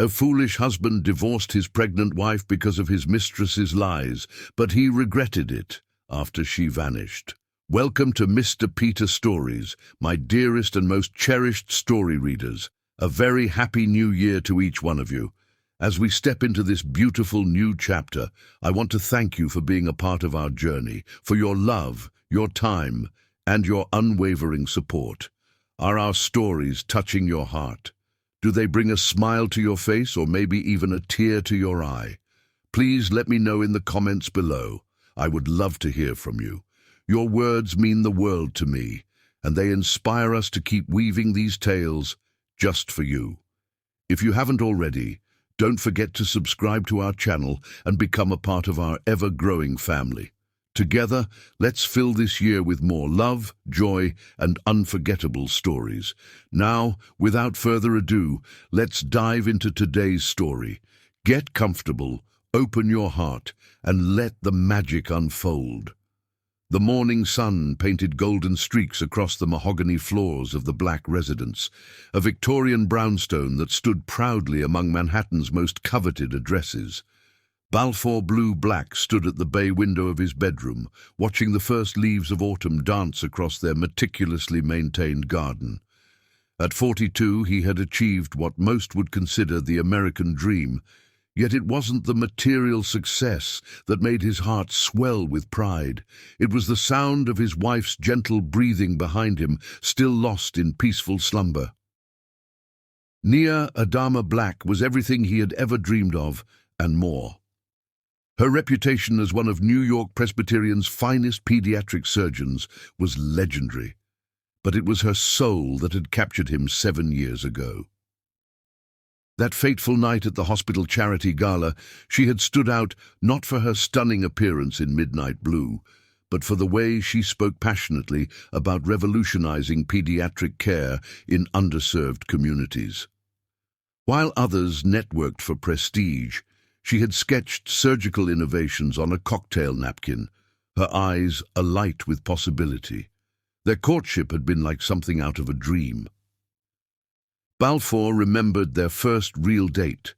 A foolish husband divorced his pregnant wife because of his mistress's lies, but he regretted it after she vanished. Welcome to Mr. Peter Stories, my dearest and most cherished story readers. A very happy new year to each one of you. As we step into this beautiful new chapter, I want to thank you for being a part of our journey, for your love, your time, and your unwavering support. Are our stories touching your heart? Do they bring a smile to your face or maybe even a tear to your eye? Please let me know in the comments below. I would love to hear from you. Your words mean the world to me, and they inspire us to keep weaving these tales just for you. If you haven't already, don't forget to subscribe to our channel and become a part of our ever-growing family. Together, let's fill this year with more love, joy, and unforgettable stories. Now, without further ado, let's dive into today's story. Get comfortable, open your heart, and let the magic unfold. The morning sun painted golden streaks across the mahogany floors of the black residence, a Victorian brownstone that stood proudly among Manhattan's most coveted addresses. Balfour Blue Black stood at the bay window of his bedroom, watching the first leaves of autumn dance across their meticulously maintained garden. At 42, he had achieved what most would consider the American dream, yet it wasn't the material success that made his heart swell with pride. It was the sound of his wife's gentle breathing behind him, still lost in peaceful slumber. Nia Adama Black was everything he had ever dreamed of, and more. Her reputation as one of New York Presbyterian's finest pediatric surgeons was legendary, but it was her soul that had captured him 7 years ago. That fateful night at the hospital charity gala, she had stood out not for her stunning appearance in midnight blue, but for the way she spoke passionately about revolutionizing pediatric care in underserved communities. While others networked for prestige, she had sketched surgical innovations on a cocktail napkin, her eyes alight with possibility. Their courtship had been like something out of a dream. Balfour remembered their first real date,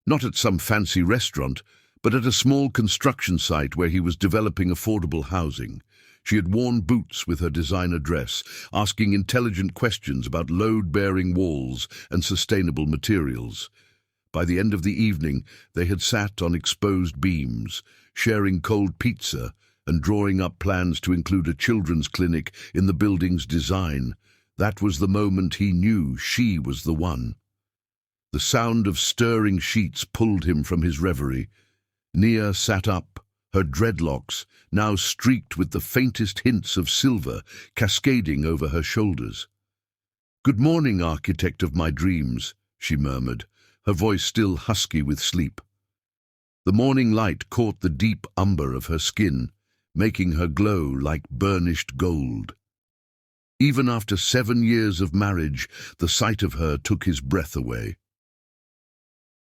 not at some fancy restaurant, but at a small construction site where he was developing affordable housing. She had worn boots with her designer dress, asking intelligent questions about load-bearing walls and sustainable materials. By the end of the evening, they had sat on exposed beams, sharing cold pizza and drawing up plans to include a children's clinic in the building's design. That was the moment he knew she was the one. The sound of stirring sheets pulled him from his reverie. Nia sat up, her dreadlocks, now streaked with the faintest hints of silver, cascading over her shoulders. "Good morning, architect of my dreams," she murmured, her voice still husky with sleep. The morning light caught the deep umber of her skin, making her glow like burnished gold. Even after 7 years of marriage, the sight of her took his breath away.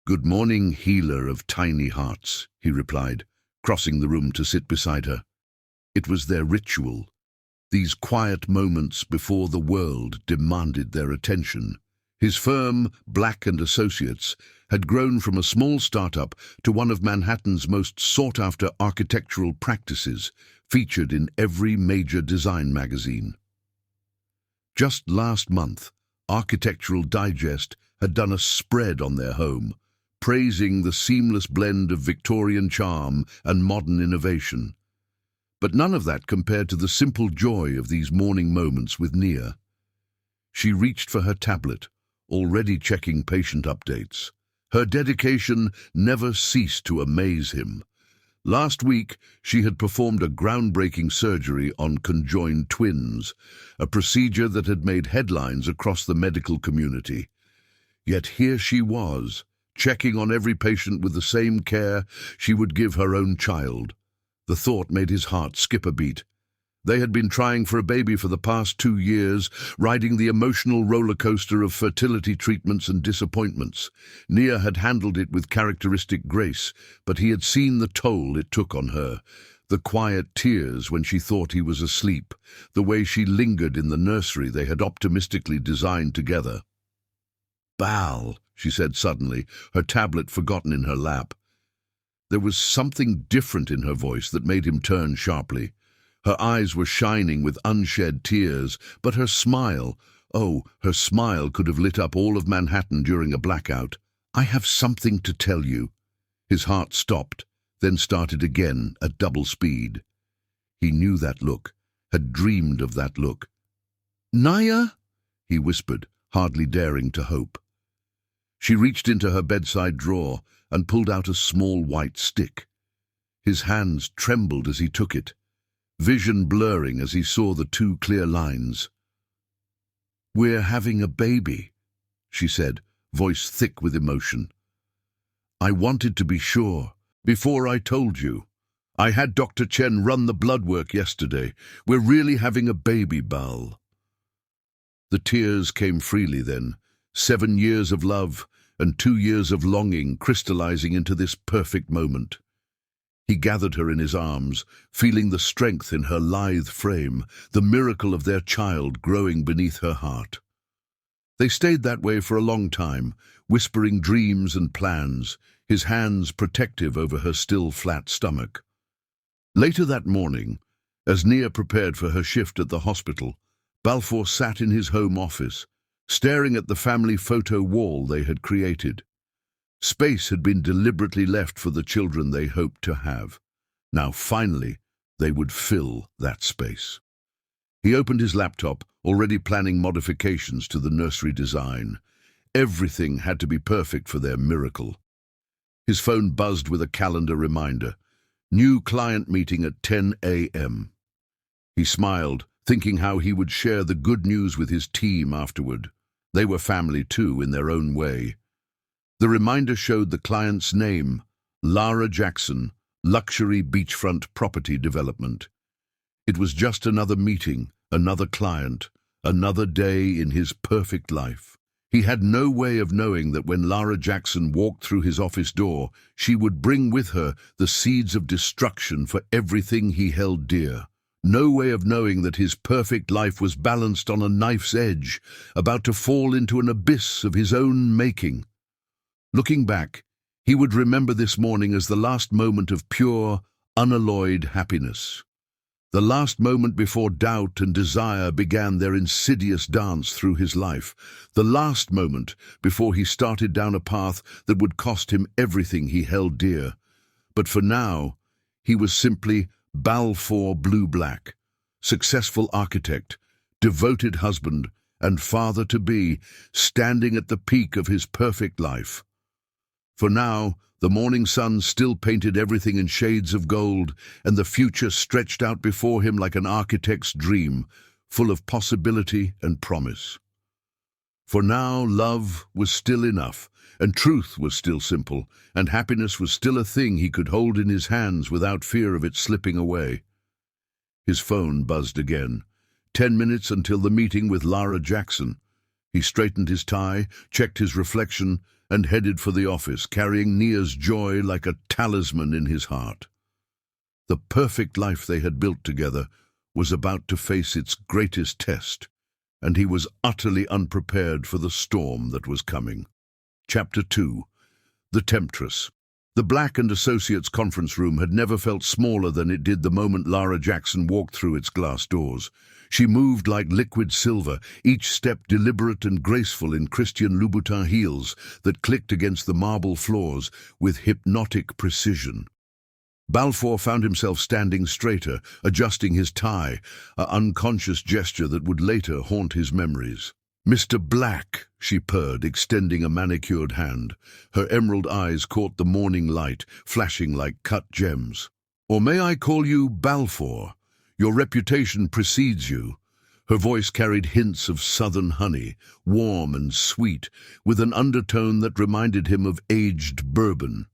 "Good morning, healer of tiny hearts," he replied, crossing the room to sit beside her. It was their ritual, these quiet moments before the world demanded their attention. His firm, Black & Associates, had grown from a small startup to one of Manhattan's most sought-after architectural practices, featured in every major design magazine. Just last month, Architectural Digest had done a spread on their home, praising the seamless blend of Victorian charm and modern innovation. But none of that compared to the simple joy of these morning moments with Nia. She reached for her tablet, already checking patient updates. Her dedication never ceased to amaze him. Last week, she had performed a groundbreaking surgery on conjoined twins, a procedure that had made headlines across the medical community. Yet here she was, checking on every patient with the same care she would give her own child. The thought made his heart skip a beat. They had been trying for a baby for the past 2 years, riding the emotional roller coaster of fertility treatments and disappointments. Nia had handled it with characteristic grace, but he had seen the toll it took on her. The quiet tears when she thought he was asleep, the way she lingered in the nursery they had optimistically designed together. "Bal," she said suddenly, her tablet forgotten in her lap. There was something different in her voice that made him turn sharply. Her eyes were shining with unshed tears, but her smile, oh, her smile could have lit up all of Manhattan during a blackout. "I have something to tell you." His heart stopped, then started again at double speed. He knew that look, had dreamed of that look. "Naya?" he whispered, hardly daring to hope. She reached into her bedside drawer and pulled out a small white stick. His hands trembled as he took it, vision blurring as he saw the two clear lines. "We're having a baby," she said, voice thick with emotion. "I wanted to be sure before I told you. I had Dr. Chen run the blood work yesterday. We're really having a baby, Bal." The tears came freely then, 7 years of love and 2 years of longing crystallizing into this perfect moment. He gathered her in his arms, feeling the strength in her lithe frame, the miracle of their child growing beneath her heart. They stayed that way for a long time, whispering dreams and plans, his hands protective over her still flat stomach. Later that morning, as Nia prepared for her shift at the hospital, Balfour sat in his home office, staring at the family photo wall they had created. Space had been deliberately left for the children they hoped to have. Now, finally, they would fill that space. He opened his laptop, already planning modifications to the nursery design. Everything had to be perfect for their miracle. His phone buzzed with a calendar reminder. New client meeting at 10 a.m. He smiled, thinking how he would share the good news with his team afterward. They were family too, in their own way. The reminder showed the client's name, Lara Jackson, Luxury Beachfront Property Development. It was just another meeting, another client, another day in his perfect life. He had no way of knowing that when Lara Jackson walked through his office door, she would bring with her the seeds of destruction for everything he held dear. No way of knowing that his perfect life was balanced on a knife's edge, about to fall into an abyss of his own making. Looking back, he would remember this morning as the last moment of pure, unalloyed happiness. The last moment before doubt and desire began their insidious dance through his life. The last moment before he started down a path that would cost him everything he held dear. But for now, he was simply Balfour Blue-Black, successful architect, devoted husband, and father-to-be, standing at the peak of his perfect life. For now, the morning sun still painted everything in shades of gold, and the future stretched out before him like an architect's dream, full of possibility and promise. For now, love was still enough, and truth was still simple, and happiness was still a thing he could hold in his hands without fear of it slipping away. His phone buzzed again. 10 minutes until the meeting with Lara Jackson. He straightened his tie, checked his reflection, and headed for the office, carrying Nia's joy like a talisman in his heart. The perfect life they had built together was about to face its greatest test, and he was utterly unprepared for the storm that was coming. Chapter 2. The Temptress. The Black and Associates conference room had never felt smaller than it did the moment Lara Jackson walked through its glass doors. She moved like liquid silver, each step deliberate and graceful in Christian Louboutin heels that clicked against the marble floors with hypnotic precision. Balfour found himself standing straighter, adjusting his tie, an unconscious gesture that would later haunt his memories. "Mr. Black," she purred, extending a manicured hand. Her emerald eyes caught the morning light, flashing like cut gems. "Or may I call you Balfour? Your reputation precedes you." Her voice carried hints of southern honey, warm and sweet, with an undertone that reminded him of aged bourbon.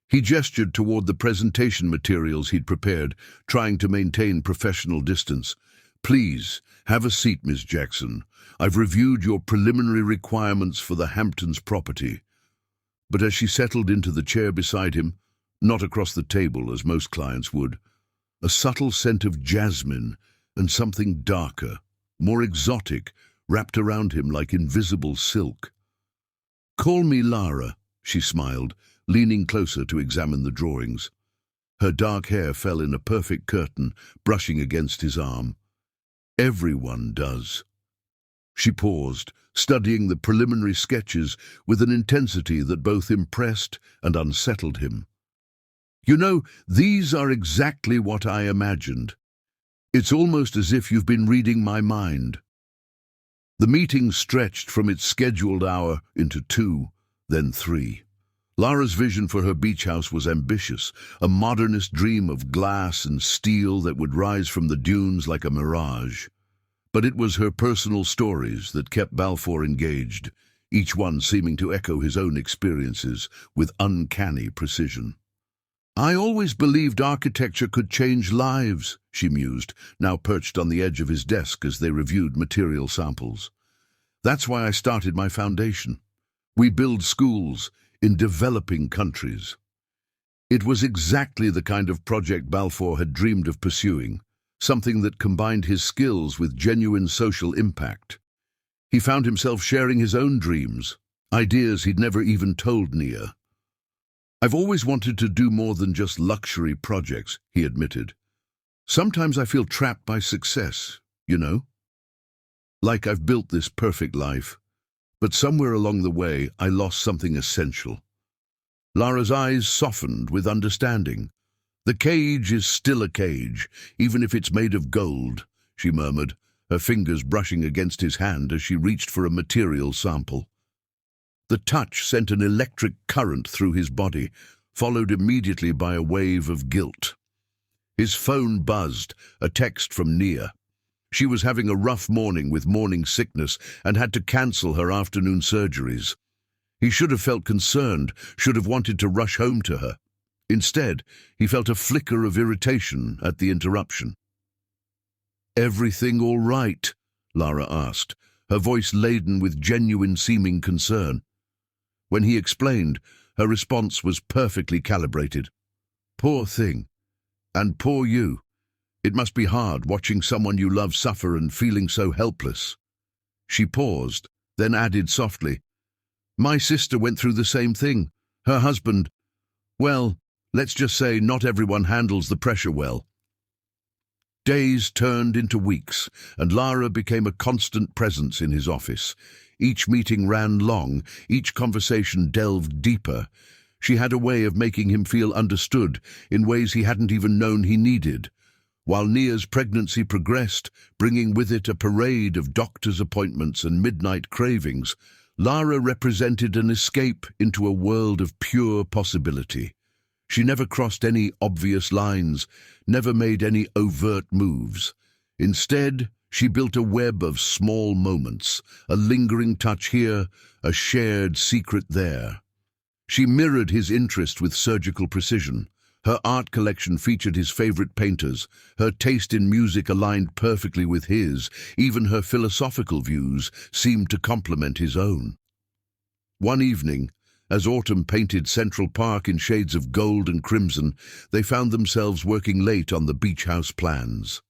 He gestured toward the presentation materials he'd prepared, trying to maintain professional distance. "Please, have a seat, Miss Jackson. I've reviewed your preliminary requirements for the Hamptons property." But as she settled into the chair beside him, not across the table as most clients would, a subtle scent of jasmine and something darker, more exotic, wrapped around him like invisible silk. Call me Lara, she smiled, leaning closer to examine the drawings. Her dark hair fell in a perfect curtain, brushing against his arm. Everyone does. She paused, studying the preliminary sketches with an intensity that both impressed and unsettled him. You know, these are exactly what I imagined. It's almost as if you've been reading my mind. The meeting stretched from its scheduled hour into 2, then 3. Lara's vision for her beach house was ambitious, a modernist dream of glass and steel that would rise from the dunes like a mirage. But it was her personal stories that kept Balfour engaged, each one seeming to echo his own experiences with uncanny precision. I always believed architecture could change lives, she mused, now perched on the edge of his desk as they reviewed material samples. That's why I started my foundation. We build schools in developing countries. It was exactly the kind of project Balfour had dreamed of pursuing, something that combined his skills with genuine social impact. He found himself sharing his own dreams, ideas he'd never even told Nia. I've always wanted to do more than just luxury projects, he admitted. Sometimes I feel trapped by success, you know? Like I've built this perfect life, but somewhere along the way I lost something essential. Lara's eyes softened with understanding. The cage is still a cage, even if it's made of gold, she murmured, her fingers brushing against his hand as she reached for a material sample. The touch sent an electric current through his body, followed immediately by a wave of guilt. His phone buzzed, a text from Nia. She was having a rough morning with morning sickness and had to cancel her afternoon surgeries. He should have felt concerned, should have wanted to rush home to her. Instead, he felt a flicker of irritation at the interruption. "Everything all right?" Lara asked, her voice laden with genuine-seeming concern. When he explained, her response was perfectly calibrated. "Poor thing. And poor you. It must be hard watching someone you love suffer and feeling so helpless." She paused, then added softly, "My sister went through the same thing. Her husband, well, let's just say not everyone handles the pressure well." Days turned into weeks, and Lara became a constant presence in his office. Each meeting ran long, each conversation delved deeper. She had a way of making him feel understood in ways he hadn't even known he needed. While Nia's pregnancy progressed, bringing with it a parade of doctor's appointments and midnight cravings, Lara represented an escape into a world of pure possibility. She never crossed any obvious lines, never made any overt moves. Instead, she built a web of small moments, a lingering touch here, a shared secret there. She mirrored his interest with surgical precision. Her art collection featured his favorite painters. Her taste in music aligned perfectly with his. Even her philosophical views seemed to complement his own. One evening, as autumn painted Central Park in shades of gold and crimson, they found themselves working late on the beach house plans.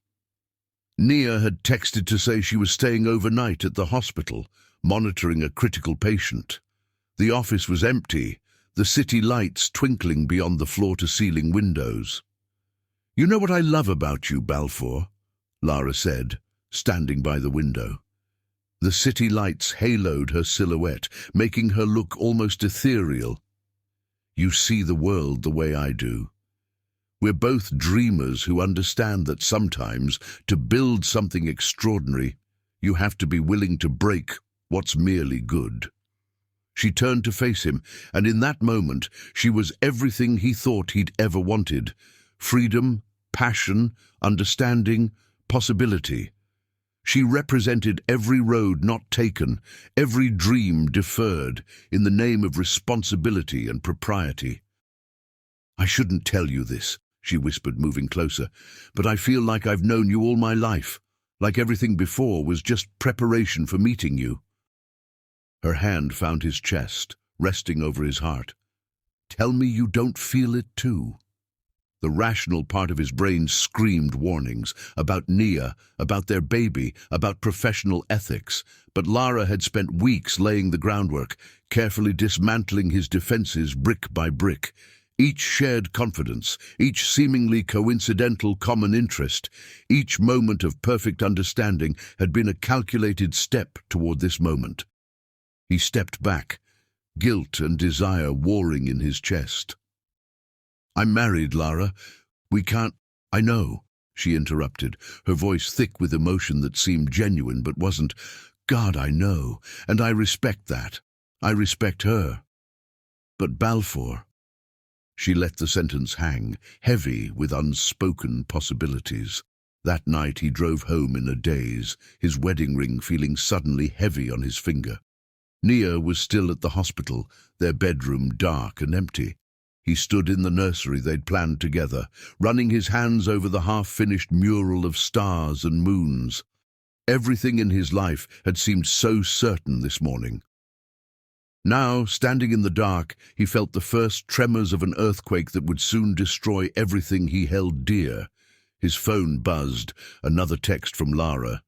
Nia had texted to say she was staying overnight at the hospital, monitoring a critical patient. The office was empty, the city lights twinkling beyond the floor-to-ceiling windows. "You know what I love about you, Balfour?" Lara said, standing by the window. The city lights haloed her silhouette, making her look almost ethereal. "You see the world the way I do. We're both dreamers who understand that sometimes, to build something extraordinary, you have to be willing to break what's merely good." She turned to face him, and in that moment she was everything he thought he'd ever wanted. Freedom, passion, understanding, possibility. She represented every road not taken, every dream deferred, in the name of responsibility and propriety. "I shouldn't tell you this," she whispered, moving closer, "but I feel like I've known you all my life, like everything before was just preparation for meeting you." Her hand found his chest, resting over his heart. "Tell me you don't feel it too." The rational part of his brain screamed warnings about Nia, about their baby, about professional ethics. But Lara had spent weeks laying the groundwork, carefully dismantling his defenses brick by brick. Each shared confidence, each seemingly coincidental common interest, each moment of perfect understanding had been a calculated step toward this moment. He stepped back, guilt and desire warring in his chest. "I'm married, Lara. We can't—" "I know," she interrupted, her voice thick with emotion that seemed genuine but wasn't. "God, I know, and I respect that. I respect her. But Balfour—" She let the sentence hang, heavy with unspoken possibilities. That night he drove home in a daze, his wedding ring feeling suddenly heavy on his finger. Nia was still at the hospital, their bedroom dark and empty. He stood in the nursery they'd planned together, running his hands over the half-finished mural of stars and moons. Everything in his life had seemed so certain this morning. Now, standing in the dark, he felt the first tremors of an earthquake that would soon destroy everything he held dear. His phone buzzed, another text from Lara.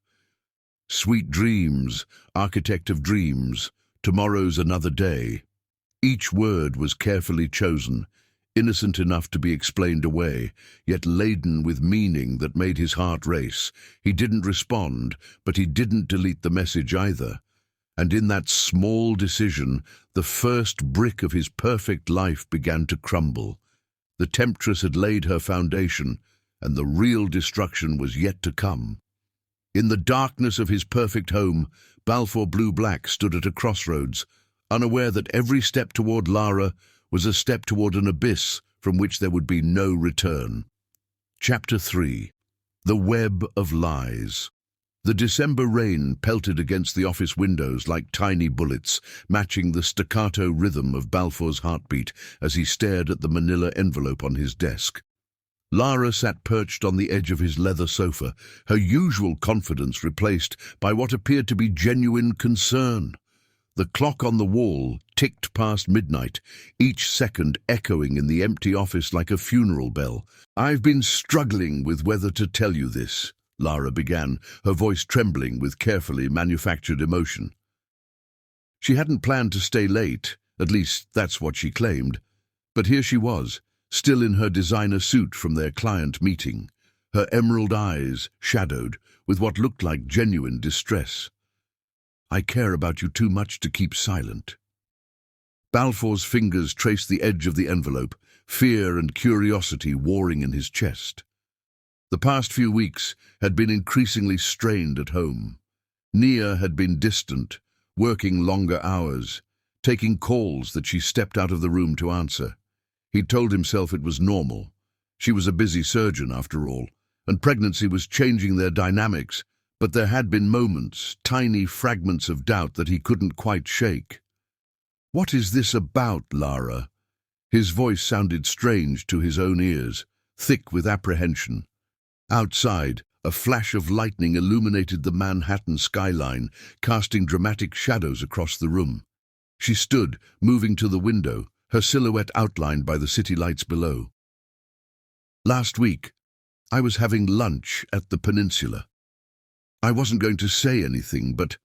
"Sweet dreams, architect of dreams, tomorrow's another day." Each word was carefully chosen, innocent enough to be explained away, yet laden with meaning that made his heart race. He didn't respond, but he didn't delete the message either. And in that small decision, the first brick of his perfect life began to crumble. The temptress had laid her foundation, and the real destruction was yet to come. In the darkness of his perfect home, Balfour Blue Black stood at a crossroads, unaware that every step toward Lara was a step toward an abyss from which there would be no return. Chapter 3. The Web of Lies. The December rain pelted against the office windows like tiny bullets, matching the staccato rhythm of Balfour's heartbeat as he stared at the manila envelope on his desk. Lara sat perched on the edge of his leather sofa, her usual confidence replaced by what appeared to be genuine concern. The clock on the wall ticked past midnight, each second echoing in the empty office like a funeral bell. "I've been struggling with whether to tell you this," Lara began, her voice trembling with carefully manufactured emotion. She hadn't planned to stay late, at least that's what she claimed. But here she was, still in her designer suit from their client meeting, her emerald eyes shadowed with what looked like genuine distress. "I care about you too much to keep silent." Balfour's fingers traced the edge of the envelope, fear and curiosity warring in his chest. The past few weeks had been increasingly strained at home. Nia had been distant, working longer hours, taking calls that she stepped out of the room to answer. He'd told himself it was normal. She was a busy surgeon, after all, and pregnancy was changing their dynamics, but there had been moments, tiny fragments of doubt that he couldn't quite shake. "What is this about, Lara?" His voice sounded strange to his own ears, thick with apprehension. Outside, a flash of lightning illuminated the Manhattan skyline, casting dramatic shadows across the room. She stood, moving to the window, her silhouette outlined by the city lights below. "Last week, I was having lunch at the Peninsula. I wasn't going to say anything, but—"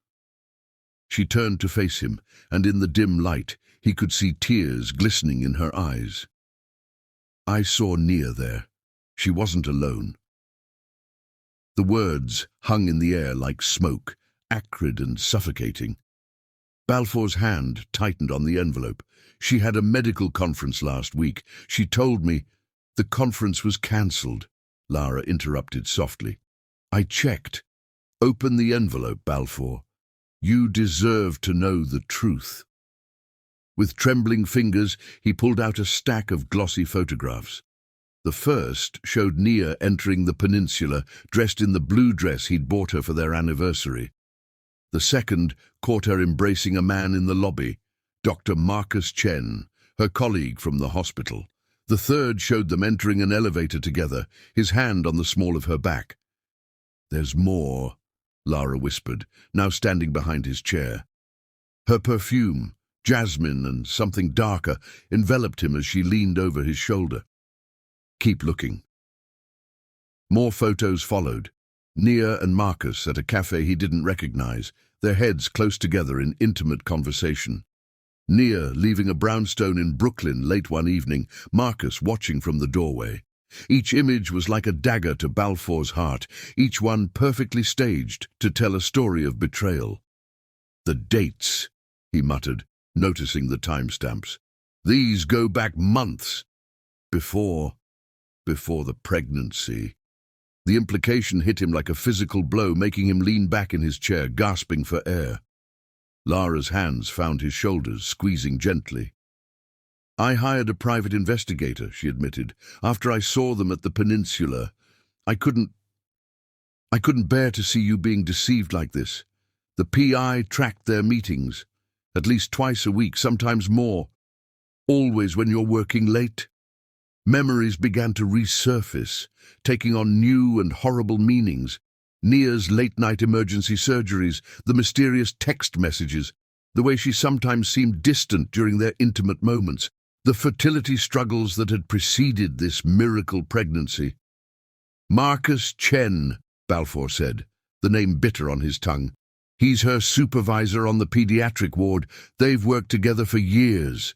She turned to face him, and in the dim light, he could see tears glistening in her eyes. "I saw Nia there. She wasn't alone." The words hung in the air like smoke, acrid and suffocating. Balfour's hand tightened on the envelope. "She had a medical conference last week. She told me—" "The conference was cancelled," Lara interrupted softly. "I checked. Open the envelope, Balfour. You deserve to know the truth." With trembling fingers, he pulled out a stack of glossy photographs. The first showed Nia entering the Peninsula, dressed in the blue dress he'd bought her for their anniversary. The second caught her embracing a man in the lobby, Dr. Marcus Chen, her colleague from the hospital. The third showed them entering an elevator together, his hand on the small of her back. "There's more," Lara whispered, now standing behind his chair. Her perfume, jasmine and something darker, enveloped him as she leaned over his shoulder. Keep looking. More photos followed. Nia and Marcus at a cafe he didn't recognize, their heads close together in intimate conversation. Nia leaving a brownstone in Brooklyn late one evening, Marcus watching from the doorway. Each image was like a dagger to Balfour's heart, each one perfectly staged to tell a story of betrayal. The dates, he muttered, noticing the timestamps. These go back months. Before the pregnancy. The implication hit him like a physical blow, making him lean back in his chair, gasping for air. Lara's hands found his shoulders, squeezing gently. I hired a private investigator, she admitted. After I saw them at the peninsula, I couldn't bear to see you being deceived like this. The PI tracked their meetings, at least twice a week, sometimes more. Always when you're working late. Memories began to resurface, taking on new and horrible meanings. Nia's late-night emergency surgeries, the mysterious text messages, the way she sometimes seemed distant during their intimate moments, the fertility struggles that had preceded this miracle pregnancy. Marcus Chen, Balfour said, the name bitter on his tongue. He's her supervisor on the pediatric ward. They've worked together for years.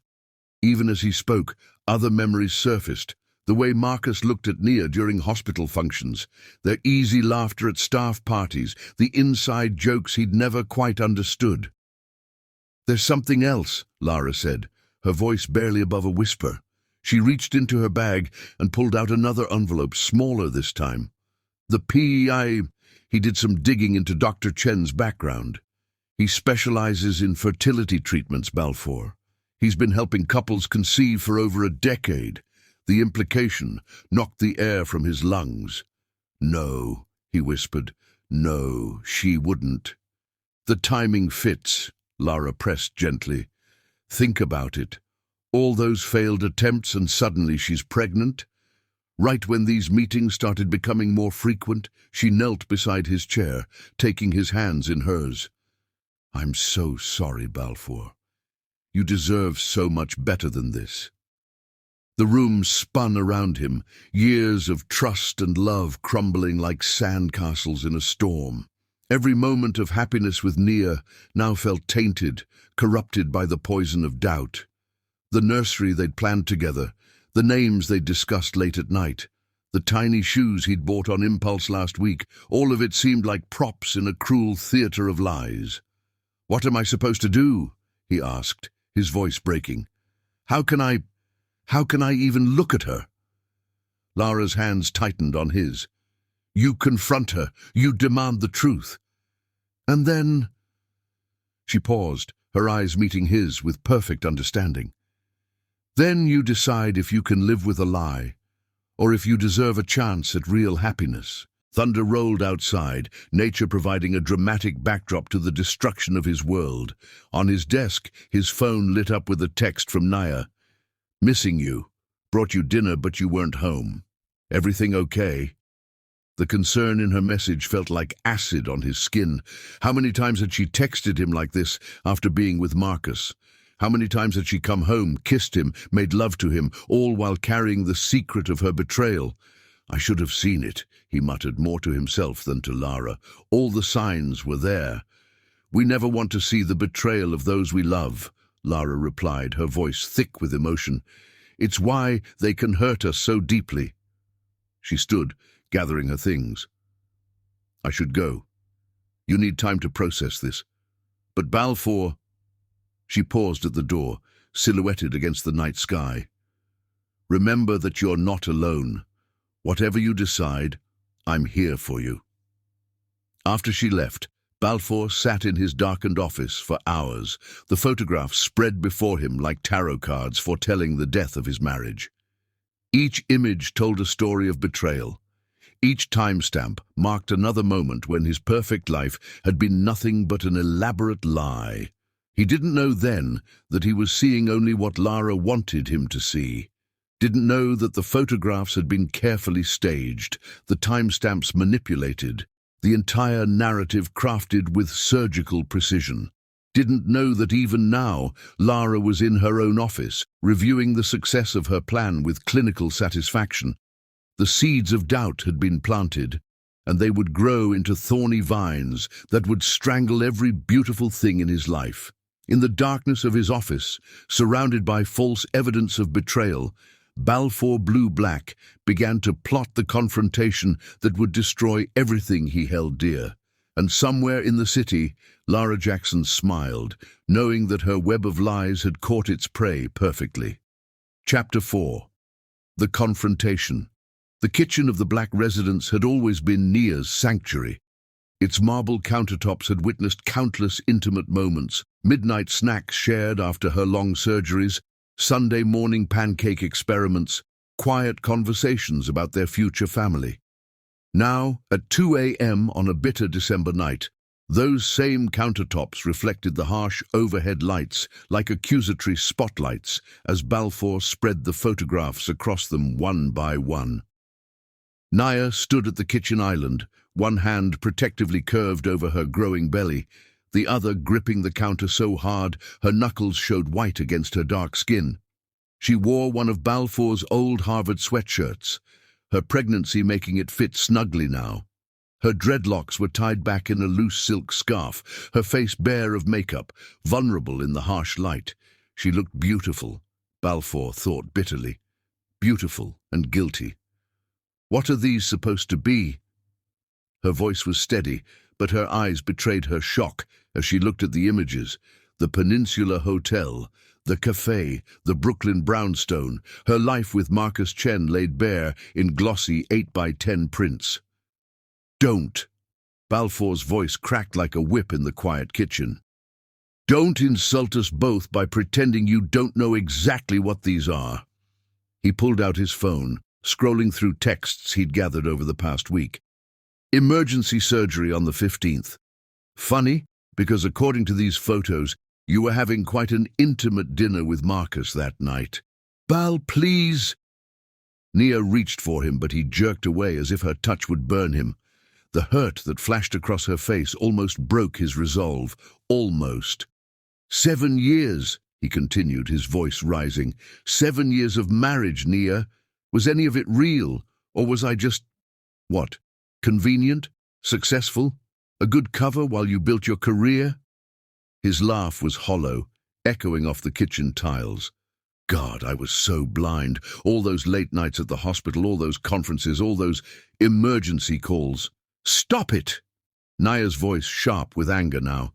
Even as he spoke, other memories surfaced. The way Marcus looked at Nia during hospital functions, their easy laughter at staff parties, the inside jokes he'd never quite understood. There's something else, Lara said, her voice barely above a whisper. She reached into her bag and pulled out another envelope, smaller this time. The PI, he did some digging into Dr. Chen's background. He specializes in fertility treatments, Balfour. He's been helping couples conceive for over a decade. The implication knocked the air from his lungs. No, he whispered. No, she wouldn't. The timing fits, Lara pressed gently. Think about it. All those failed attempts and suddenly she's pregnant. Right when these meetings started becoming more frequent, she knelt beside his chair, taking his hands in hers. I'm so sorry, Balfour. You deserve so much better than this. The room spun around him, years of trust and love crumbling like sandcastles in a storm. Every moment of happiness with Nia now felt tainted, corrupted by the poison of doubt. The nursery they'd planned together, the names they'd discussed late at night, the tiny shoes he'd bought on impulse last week, all of it seemed like props in a cruel theater of lies. What am I supposed to do? He asked, his voice breaking. How can I even look at her? Lara's hands tightened on his. You confront her. You demand the truth. And then... She paused, her eyes meeting his with perfect understanding. Then you decide if you can live with a lie, or if you deserve a chance at real happiness. Thunder rolled outside, nature providing a dramatic backdrop to the destruction of his world. On his desk, his phone lit up with a text from Nia. Missing you. Brought you dinner, but you weren't home. Everything okay? The concern in her message felt like acid on his skin. How many times had she texted him like this after being with Marcus? How many times had she come home, kissed him, made love to him, all while carrying the secret of her betrayal? I should have seen it, he muttered, more to himself than to Lara. All the signs were there. We never want to see the betrayal of those we love, Lara replied, her voice thick with emotion. It's why they can hurt us so deeply. She stood, gathering her things. I should go. You need time to process this. But Balfour... She paused at the door, silhouetted against the night sky. Remember that you're not alone. Whatever you decide, I'm here for you. After she left, Balfour sat in his darkened office for hours, the photographs spread before him like tarot cards foretelling the death of his marriage. Each image told a story of betrayal. Each timestamp marked another moment when his perfect life had been nothing but an elaborate lie. He didn't know then that he was seeing only what Lara wanted him to see. Didn't know that the photographs had been carefully staged, the timestamps manipulated, the entire narrative crafted with surgical precision. Didn't know that even now, Lara was in her own office, reviewing the success of her plan with clinical satisfaction, The seeds of doubt had been planted, and they would grow into thorny vines that would strangle every beautiful thing in his life. In the darkness of his office, surrounded by false evidence of betrayal, Balfour Blue-Black began to plot the confrontation that would destroy everything he held dear. And somewhere in the city, Lara Jackson smiled, knowing that her web of lies had caught its prey perfectly. Chapter 4. The Confrontation. The kitchen of the Black residence had always been Nia's sanctuary. Its marble countertops had witnessed countless intimate moments, midnight snacks shared after her long surgeries, Sunday morning pancake experiments, quiet conversations about their future family. Now, at 2 a.m. on a bitter December night, those same countertops reflected the harsh overhead lights like accusatory spotlights as Balfour spread the photographs across them one by one. Nia stood at the kitchen island, one hand protectively curved over her growing belly, the other gripping the counter so hard her knuckles showed white against her dark skin. She wore one of Balfour's old Harvard sweatshirts, her pregnancy making it fit snugly now. Her dreadlocks were tied back in a loose silk scarf, her face bare of makeup, vulnerable in the harsh light. She looked beautiful, Balfour thought bitterly. Beautiful and guilty. What are these supposed to be? Her voice was steady, but her eyes betrayed her shock as she looked at the images. The Peninsula Hotel, the cafe, the Brooklyn brownstone, her life with Marcus Chen laid bare in glossy 8x10 prints. Don't. Balfour's voice cracked like a whip in the quiet kitchen. Don't insult us both by pretending you don't know exactly what these are. He pulled out his phone, scrolling through texts he'd gathered over the past week. Emergency surgery on the 15th. Funny, because according to these photos, you were having quite an intimate dinner with Marcus that night. Bal, please. Nia reached for him, but he jerked away as if her touch would burn him. The hurt that flashed across her face almost broke his resolve. Almost. 7 years, he continued, his voice rising. 7 years of marriage, Nia. Was any of it real, or was I just, what, convenient, successful, a good cover while you built your career? His laugh was hollow, echoing off the kitchen tiles. God, I was so blind. All those late nights at the hospital, all those conferences, all those emergency calls. Stop it! Nia's voice sharp with anger now.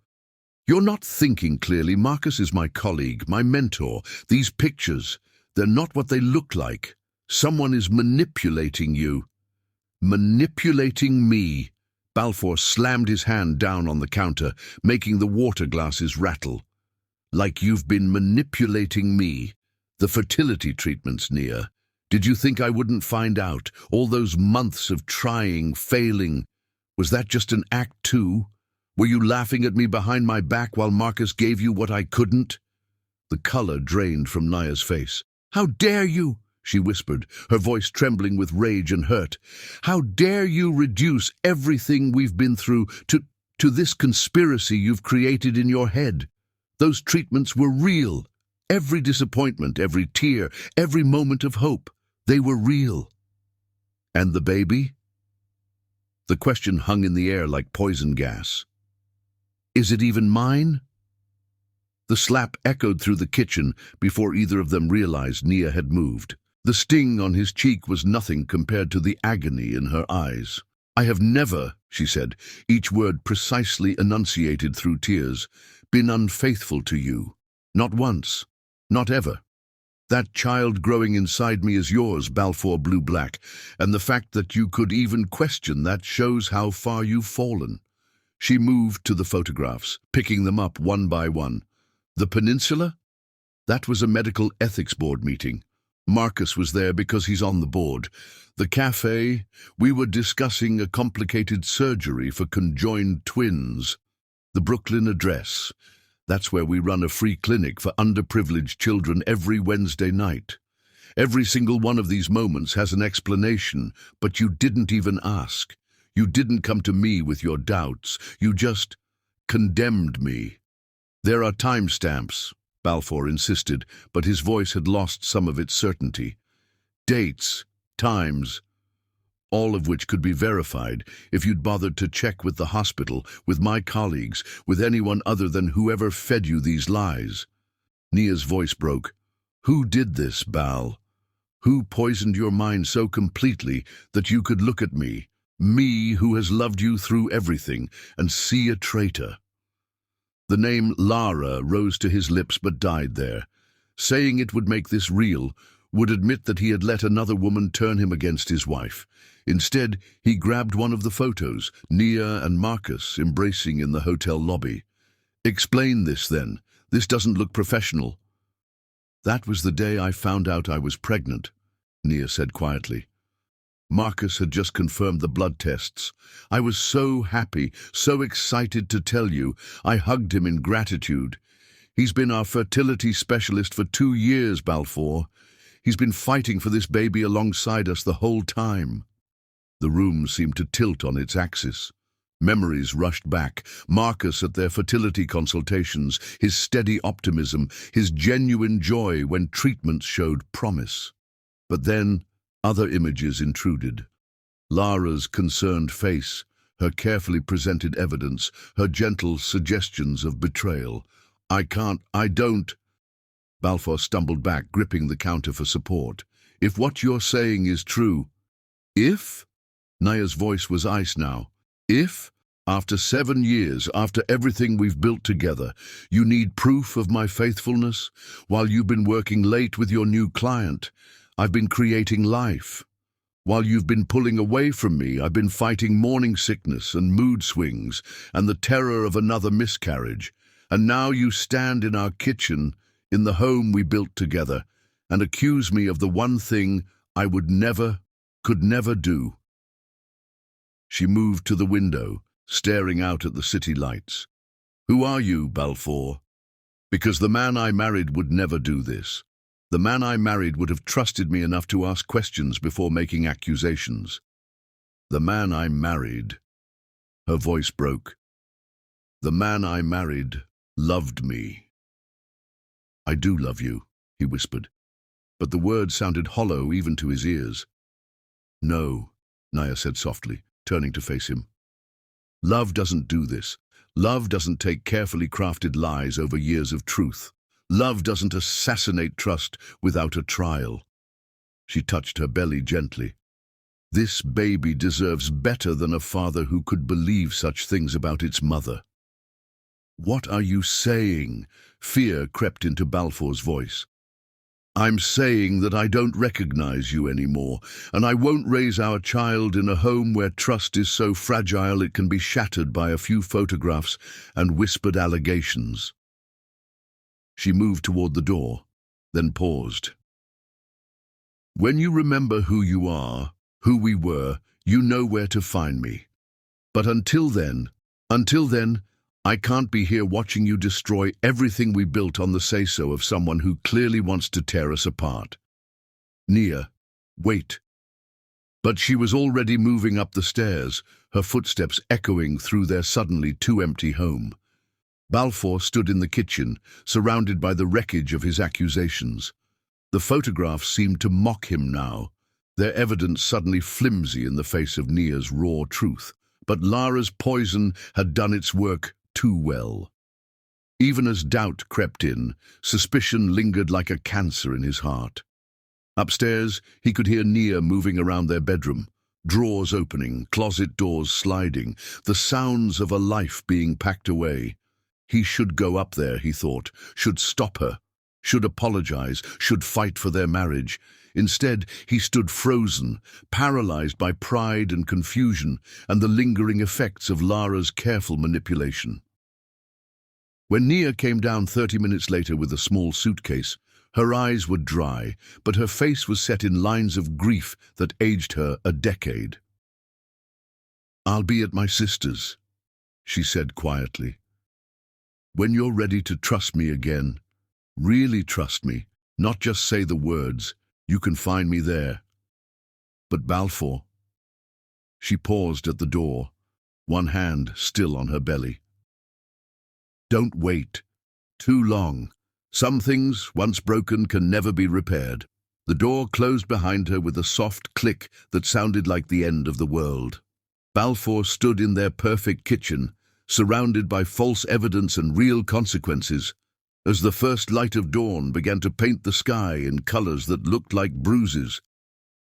You're not thinking clearly. Marcus is my colleague, my mentor. These pictures, they're not what they look like. Someone is manipulating you. Manipulating me. Balfour slammed his hand down on the counter, making the water glasses rattle. Like you've been manipulating me. The fertility treatments, Nia. Did you think I wouldn't find out? All those months of trying, failing. Was that just an act too? Were you laughing at me behind my back while Marcus gave you what I couldn't? The color drained from Nia's face. How dare you? She whispered, her voice trembling with rage and hurt. How dare you reduce everything we've been through to this conspiracy you've created in your head? Those treatments were real. Every disappointment, every tear, every moment of hope, they were real. And the baby? The question hung in the air like poison gas. Is it even mine? The slap echoed through the kitchen before either of them realized Nia had moved. The sting on his cheek was nothing compared to the agony in her eyes. I have never, she said, each word precisely enunciated through tears, been unfaithful to you. Not once. Not ever. That child growing inside me is yours, Balfour Blue-Black, and the fact that you could even question that shows how far you've fallen. She moved to the photographs, picking them up one by one. The Peninsula? That was a medical ethics board meeting. Marcus was there because he's on the board. The cafe, we were discussing a complicated surgery for conjoined twins. The Brooklyn address. That's where we run a free clinic for underprivileged children every Wednesday night. Every single one of these moments has an explanation, but you didn't even ask. You didn't come to me with your doubts. You just condemned me. There are timestamps, Balfour insisted, but his voice had lost some of its certainty. Dates, times. all of which could be verified if you'd bothered to check with the hospital, with my colleagues, with anyone other than whoever fed you these lies. Nia's voice broke. Who did this, Bal? Who poisoned your mind so completely that you could look at me who has loved you through everything, and see a traitor? The name Lara rose to his lips but died there. Saying it would make this real, would admit that he had let another woman turn him against his wife. Instead, he grabbed one of the photos, Nia and Marcus embracing in the hotel lobby. Explain this then. This doesn't look professional. That was the day I found out I was pregnant, Nia said quietly. Marcus had just confirmed the blood tests. I was so happy, so excited to tell you. I hugged him in gratitude. He's been our fertility specialist for 2 years, Balfour. He's been fighting for this baby alongside us the whole time. The room seemed to tilt on its axis. Memories rushed back. Marcus at their fertility consultations, his steady optimism, his genuine joy when treatments showed promise. But then other images intruded. Lara's concerned face, her carefully presented evidence, her gentle suggestions of betrayal. I don't. Balfour stumbled back, gripping the counter for support. If what you're saying is true. If? Nia's voice was ice now. If, after 7 years, after everything we've built together, you need proof of my faithfulness, while you've been working late with your new client, I've been creating life. While you've been pulling away from me, I've been fighting morning sickness and mood swings and the terror of another miscarriage. And now you stand in our kitchen, in the home we built together, and accuse me of the one thing I could never do. She moved to the window, staring out at the city lights. Who are you, Balfour? Because the man I married would never do this. The man I married would have trusted me enough to ask questions before making accusations. The man I married. Her voice broke. The man I married loved me. I do love you, he whispered, but the words sounded hollow even to his ears. No, Nia said softly, turning to face him. Love doesn't do this. Love doesn't take carefully crafted lies over years of truth. Love doesn't assassinate trust without a trial. She touched her belly gently. This baby deserves better than a father who could believe such things about its mother. What are you saying? Fear crept into Balfour's voice. I'm saying that I don't recognize you anymore, and I won't raise our child in a home where trust is so fragile it can be shattered by a few photographs and whispered allegations. She moved toward the door, then paused. When you remember who you are, who we were, you know where to find me. But until then, I can't be here watching you destroy everything we built on the say-so of someone who clearly wants to tear us apart. Nia, wait. But she was already moving up the stairs, her footsteps echoing through their suddenly too empty home. Balfour stood in the kitchen, surrounded by the wreckage of his accusations. The photographs seemed to mock him now, their evidence suddenly flimsy in the face of Nia's raw truth. But Lara's poison had done its work too well. Even as doubt crept in, suspicion lingered like a cancer in his heart. Upstairs, he could hear Nia moving around their bedroom, drawers opening, closet doors sliding, the sounds of a life being packed away. He should go up there, he thought, should stop her, should apologize, should fight for their marriage. Instead, he stood frozen, paralyzed by pride and confusion and the lingering effects of Lara's careful manipulation. When Nia came down 30 minutes later with a small suitcase, her eyes were dry, but her face was set in lines of grief that aged her a decade. I'll be at my sister's, she said quietly. When you're ready to trust me again, really trust me, not just say the words, you can find me there. But Balfour. She paused at the door, one hand still on her belly. Don't wait. Too long. Some things, once broken, can never be repaired. The door closed behind her with a soft click that sounded like the end of the world. Balfour stood in their perfect kitchen, surrounded by false evidence and real consequences, as the first light of dawn began to paint the sky in colors that looked like bruises.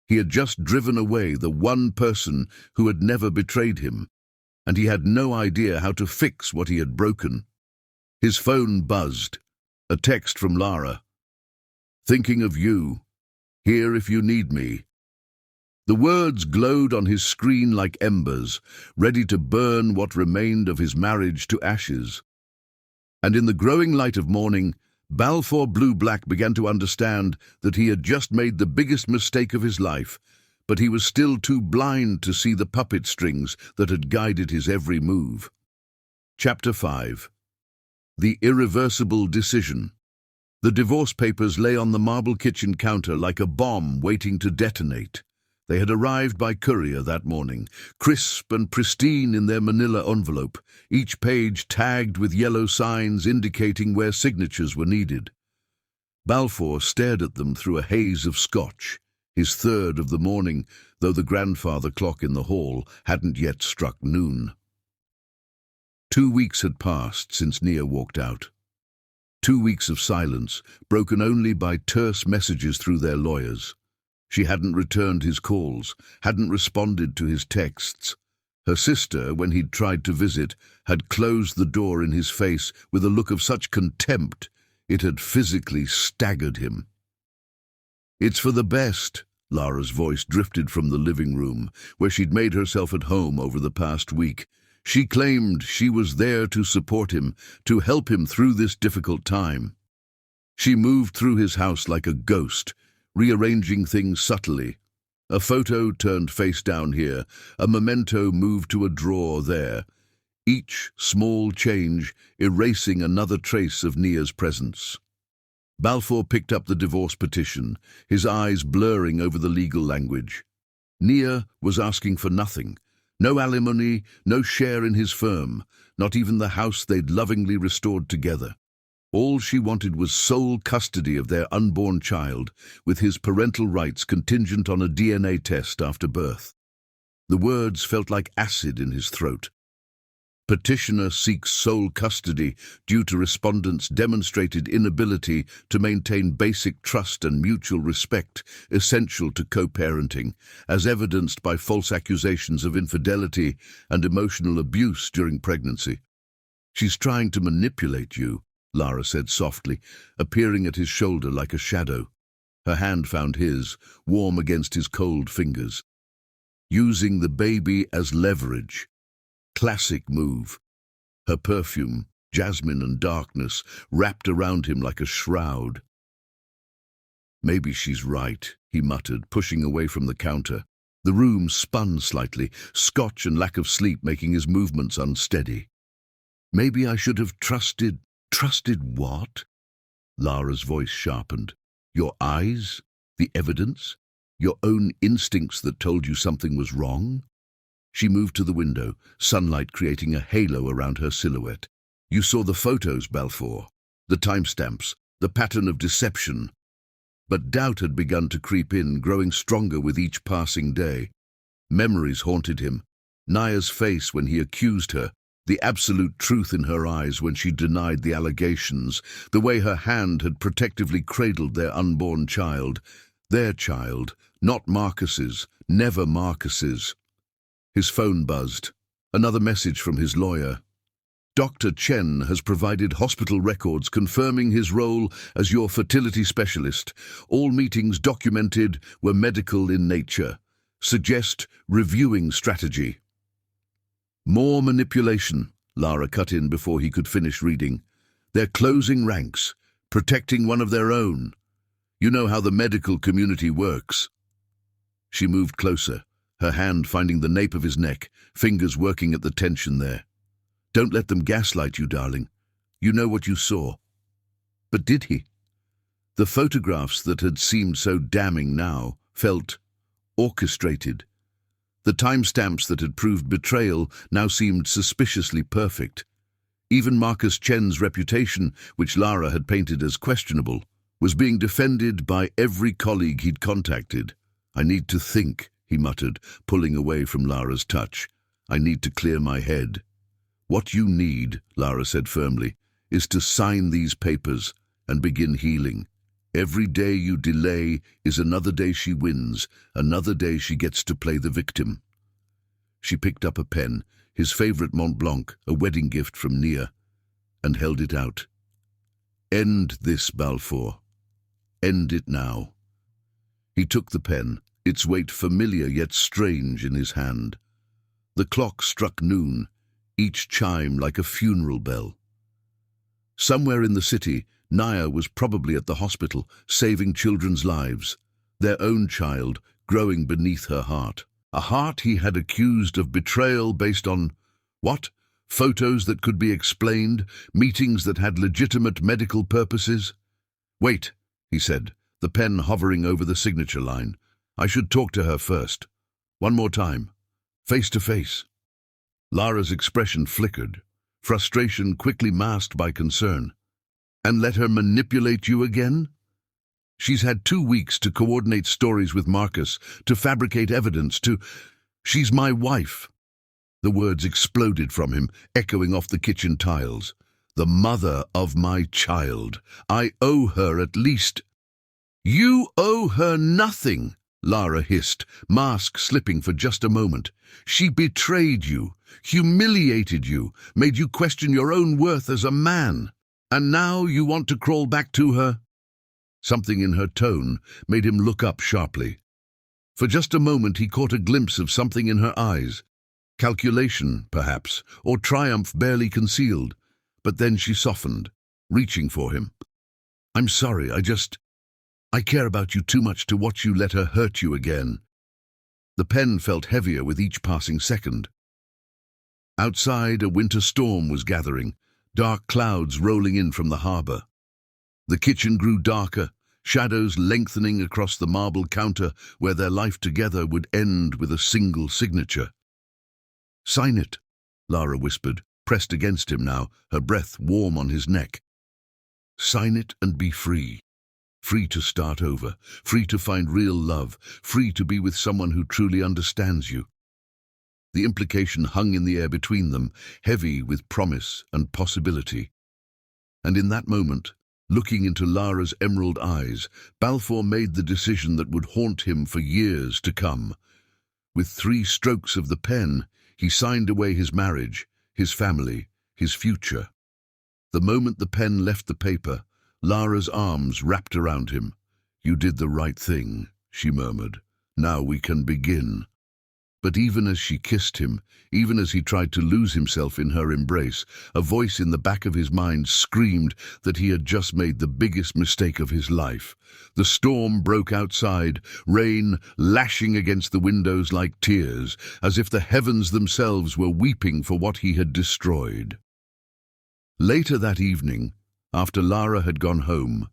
He had just driven away the one person who had never betrayed him, and he had no idea how to fix what he had broken. His phone buzzed. A text from Lara. "Thinking of you. Here if you need me." The words glowed on his screen like embers, ready to burn what remained of his marriage to ashes. And in the growing light of morning, Balfour Blue-Black began to understand that he had just made the biggest mistake of his life, but he was still too blind to see the puppet strings that had guided his every move. Chapter 5. The Irreversible Decision. The divorce papers lay on the marble kitchen counter like a bomb waiting to detonate. They had arrived by courier that morning, crisp and pristine in their manila envelope, each page tagged with yellow signs indicating where signatures were needed. Balfour stared at them through a haze of scotch, his third of the morning, though the grandfather clock in the hall hadn't yet struck noon. 2 weeks had passed since Nia walked out. 2 weeks of silence, broken only by terse messages through their lawyers. She hadn't returned his calls, hadn't responded to his texts. Her sister, when he'd tried to visit, had closed the door in his face with a look of such contempt it had physically staggered him. "It's for the best," Lara's voice drifted from the living room, where she'd made herself at home over the past week. She claimed she was there to support him, to help him through this difficult time. She moved through his house like a ghost, rearranging things subtly. A photo turned face down here, a memento moved to a drawer there, each small change erasing another trace of Nia's presence. Balfour picked up the divorce petition, his eyes blurring over the legal language. Nia was asking for nothing. No alimony, no share in his firm, not even the house they'd lovingly restored together. All she wanted was sole custody of their unborn child, with his parental rights contingent on a DNA test after birth. The words felt like acid in his throat. Petitioner seeks sole custody due to respondents' demonstrated inability to maintain basic trust and mutual respect essential to co-parenting, as evidenced by false accusations of infidelity and emotional abuse during pregnancy. "She's trying to manipulate you," Lara said softly, appearing at his shoulder like a shadow. Her hand found his, warm against his cold fingers. "Using the baby as leverage." Classic move. Her perfume, jasmine and darkness, wrapped around him like a shroud. "Maybe she's right," he muttered, pushing away from the counter. The room spun slightly, scotch and lack of sleep making his movements unsteady. "Maybe I should have trusted..." "Trusted what?" Lara's voice sharpened. "Your eyes? The evidence? Your own instincts that told you something was wrong?" She moved to the window, sunlight creating a halo around her silhouette. "You saw the photos, Balfour, the timestamps, the pattern of deception." But doubt had begun to creep in, growing stronger with each passing day. Memories haunted him. Nia's face when he accused her, the absolute truth in her eyes when she denied the allegations, the way her hand had protectively cradled their unborn child. Their child, not Marcus's, never Marcus's. His phone buzzed. Another message from his lawyer. "Dr. Chen has provided hospital records confirming his role as your fertility specialist. All meetings documented were medical in nature. Suggest reviewing strategy." "More manipulation," Lara cut in before he could finish reading. "They're closing ranks, protecting one of their own. You know how the medical community works." She moved closer, her hand finding the nape of his neck, fingers working at the tension there. "Don't let them gaslight you, darling. You know what you saw." But did he? The photographs that had seemed so damning now felt orchestrated. The timestamps that had proved betrayal now seemed suspiciously perfect. Even Marcus Chen's reputation, which Lara had painted as questionable, was being defended by every colleague he'd contacted. "I need to think," he muttered, pulling away from Lara's touch. "I need to clear my head." "What you need," Lara said firmly, "is to sign these papers and begin healing. Every day you delay is another day she wins, another day she gets to play the victim." She picked up a pen, his favorite Mont Blanc, a wedding gift from Nia, and held it out. "End this, Balfour. End it now." He took the pen, its weight familiar yet strange in his hand. The clock struck noon, each chime like a funeral bell. Somewhere in the city, Nia was probably at the hospital, saving children's lives, their own child growing beneath her heart. A heart he had accused of betrayal based on, what? Photos that could be explained, meetings that had legitimate medical purposes? "Wait," he said, the pen hovering over the signature line. "I should talk to her first. One more time. Face to face." Lara's expression flickered, frustration quickly masked by concern. "And let her manipulate you again?" "She's had 2 weeks to coordinate stories with Marcus, to fabricate evidence, to... She's my wife." The words exploded from him, echoing off the kitchen tiles. "The mother of my child. I owe her at least—" "You owe her nothing," Lara hissed, mask slipping for just a moment. "She betrayed you, humiliated you, made you question your own worth as a man. And now you want to crawl back to her?" Something in her tone made him look up sharply. For just a moment he caught a glimpse of something in her eyes. Calculation, perhaps, or triumph barely concealed. But then she softened, reaching for him. "I'm sorry, I care about you too much to watch you let her hurt you again." The pen felt heavier with each passing second. Outside, a winter storm was gathering, dark clouds rolling in from the harbor. The kitchen grew darker, shadows lengthening across the marble counter where their life together would end with a single signature. "Sign it," Lara whispered, pressed against him now, her breath warm on his neck. "Sign it and be free. Free to start over, free to find real love, free to be with someone who truly understands you." The implication hung in the air between them, heavy with promise and possibility. And in that moment, looking into Lara's emerald eyes, Balfour made the decision that would haunt him for years to come. With 3 strokes of the pen, he signed away his marriage, his family, his future. The moment the pen left the paper, Lara's arms wrapped around him. "You did the right thing," she murmured. "Now we can begin." But even as she kissed him, even as he tried to lose himself in her embrace, a voice in the back of his mind screamed that he had just made the biggest mistake of his life. The storm broke outside, rain lashing against the windows like tears, as if the heavens themselves were weeping for what he had destroyed. Later that evening, after Lara had gone home,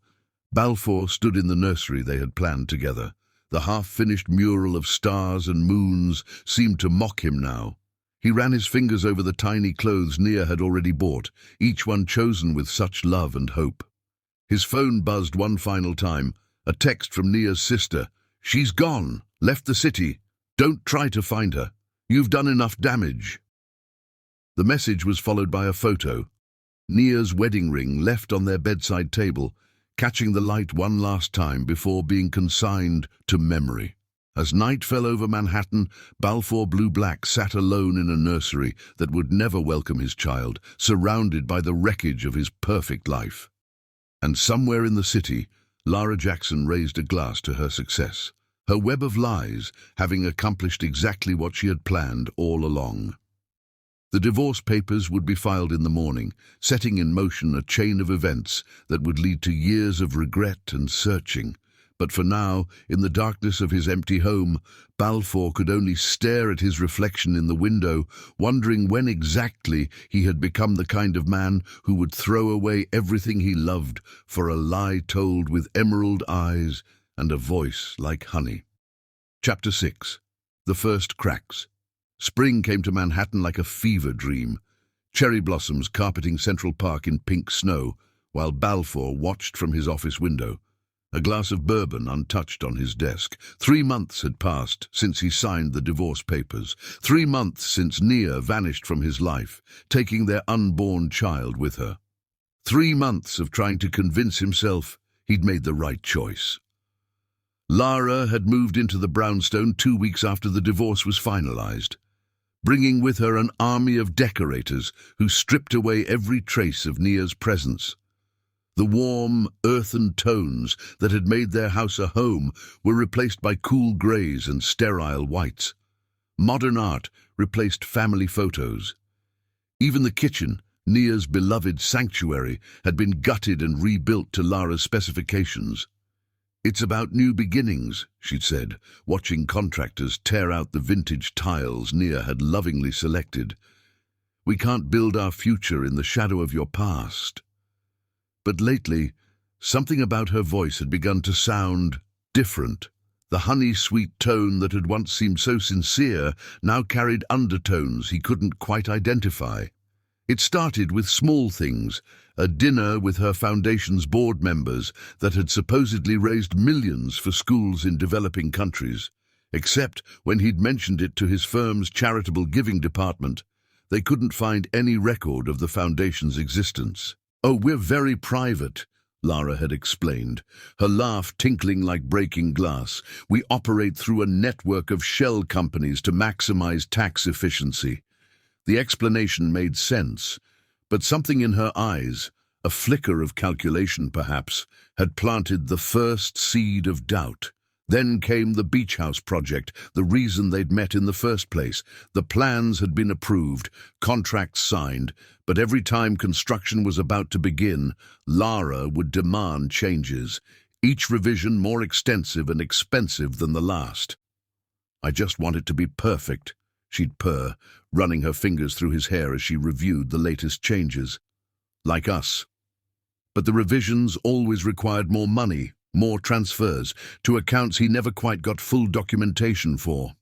Balfour stood in the nursery they had planned together. The half-finished mural of stars and moons seemed to mock him now. He ran his fingers over the tiny clothes Nia had already bought, each one chosen with such love and hope. His phone buzzed one final time, a text from Nia's sister. "She's gone, left the city. Don't try to find her. You've done enough damage." The message was followed by a photo. Nia's wedding ring left on their bedside table, catching the light one last time before being consigned to memory. As night fell over Manhattan, Balfour Blue Black sat alone in a nursery that would never welcome his child, surrounded by the wreckage of his perfect life. And somewhere in the city, Lara Jackson raised a glass to her success, her web of lies having accomplished exactly what she had planned all along. The divorce papers would be filed in the morning, setting in motion a chain of events that would lead to years of regret and searching. But for now, in the darkness of his empty home, Balfour could only stare at his reflection in the window, wondering when exactly he had become the kind of man who would throw away everything he loved for a lie told with emerald eyes and a voice like honey. Chapter 6. The First Cracks. Spring came to Manhattan like a fever dream, cherry blossoms carpeting Central Park in pink snow, while Balfour watched from his office window. a glass of bourbon untouched on his desk. 3 months had passed since he signed the divorce papers. 3 months since Nia vanished from his life, taking their unborn child with her. 3 months of trying to convince himself he'd made the right choice. Lara had moved into the brownstone 2 weeks after the divorce was finalized, bringing with her an army of decorators who stripped away every trace of Nia's presence. The warm, earthen tones that had made their house a home were replaced by cool greys and sterile whites. Modern art replaced family photos. Even the kitchen, Nia's beloved sanctuary, had been gutted and rebuilt to Lara's specifications. "It's about new beginnings," she'd said, watching contractors tear out the vintage tiles Nia had lovingly selected. "We can't build our future in the shadow of your past." But lately, something about her voice had begun to sound different. The honey-sweet tone that had once seemed so sincere now carried undertones he couldn't quite identify. It started with small things, a dinner with her foundation's board members that had supposedly raised millions for schools in developing countries. Except when he'd mentioned it to his firm's charitable giving department, they couldn't find any record of the foundation's existence. "Oh, we're very private," Lara had explained, her laugh tinkling like breaking glass. "We operate through a network of shell companies to maximize tax efficiency." The explanation made sense, but something in her eyes, a flicker of calculation perhaps, had planted the first seed of doubt. Then came the beach house project, the reason they'd met in the first place. The plans had been approved, contracts signed, but every time construction was about to begin, Lara would demand changes, each revision more extensive and expensive than the last. "I just want it to be perfect," she'd purr, running her fingers through his hair as she reviewed the latest changes. "Like us." But the revisions always required more money, more transfers, to accounts he never quite got full documentation for.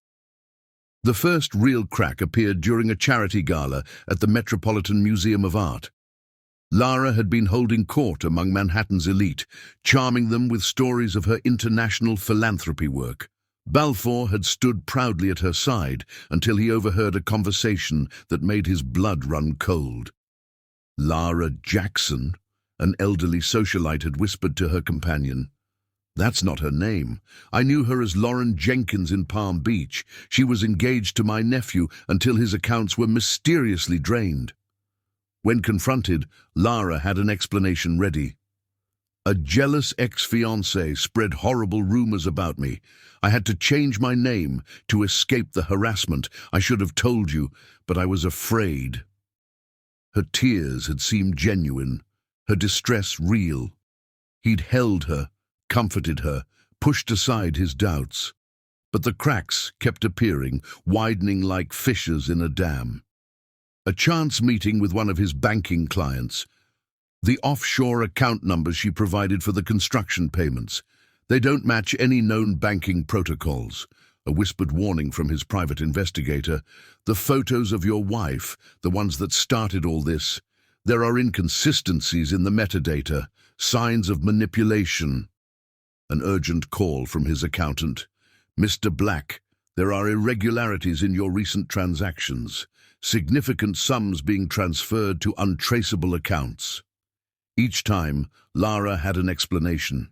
The first real crack appeared during a charity gala at the Metropolitan Museum of Art. Lara had been holding court among Manhattan's elite, charming them with stories of her international philanthropy work. Balfour had stood proudly at her side until he overheard a conversation that made his blood run cold. "Lara Jackson," an elderly socialite had whispered to her companion. "That's not her name. I knew her as Lauren Jenkins in Palm Beach. She was engaged to my nephew until his accounts were mysteriously drained." When confronted, Lara had an explanation ready. "A jealous ex-fiancé spread horrible rumors about me. I had to change my name to escape the harassment. I should have told you, but I was afraid." Her tears had seemed genuine, her distress real. He'd held her, comforted her, pushed aside his doubts. But the cracks kept appearing, widening like fissures in a dam. A chance meeting with one of his banking clients. The offshore account numbers she provided for the construction payments. "They don't match any known banking protocols." A whispered warning from his private investigator. "The photos of your wife, the ones that started all this, there are inconsistencies in the metadata, signs of manipulation." An urgent call from his accountant. "Mr. Black, there are irregularities in your recent transactions. Significant sums being transferred to untraceable accounts." Each time, Lara had an explanation.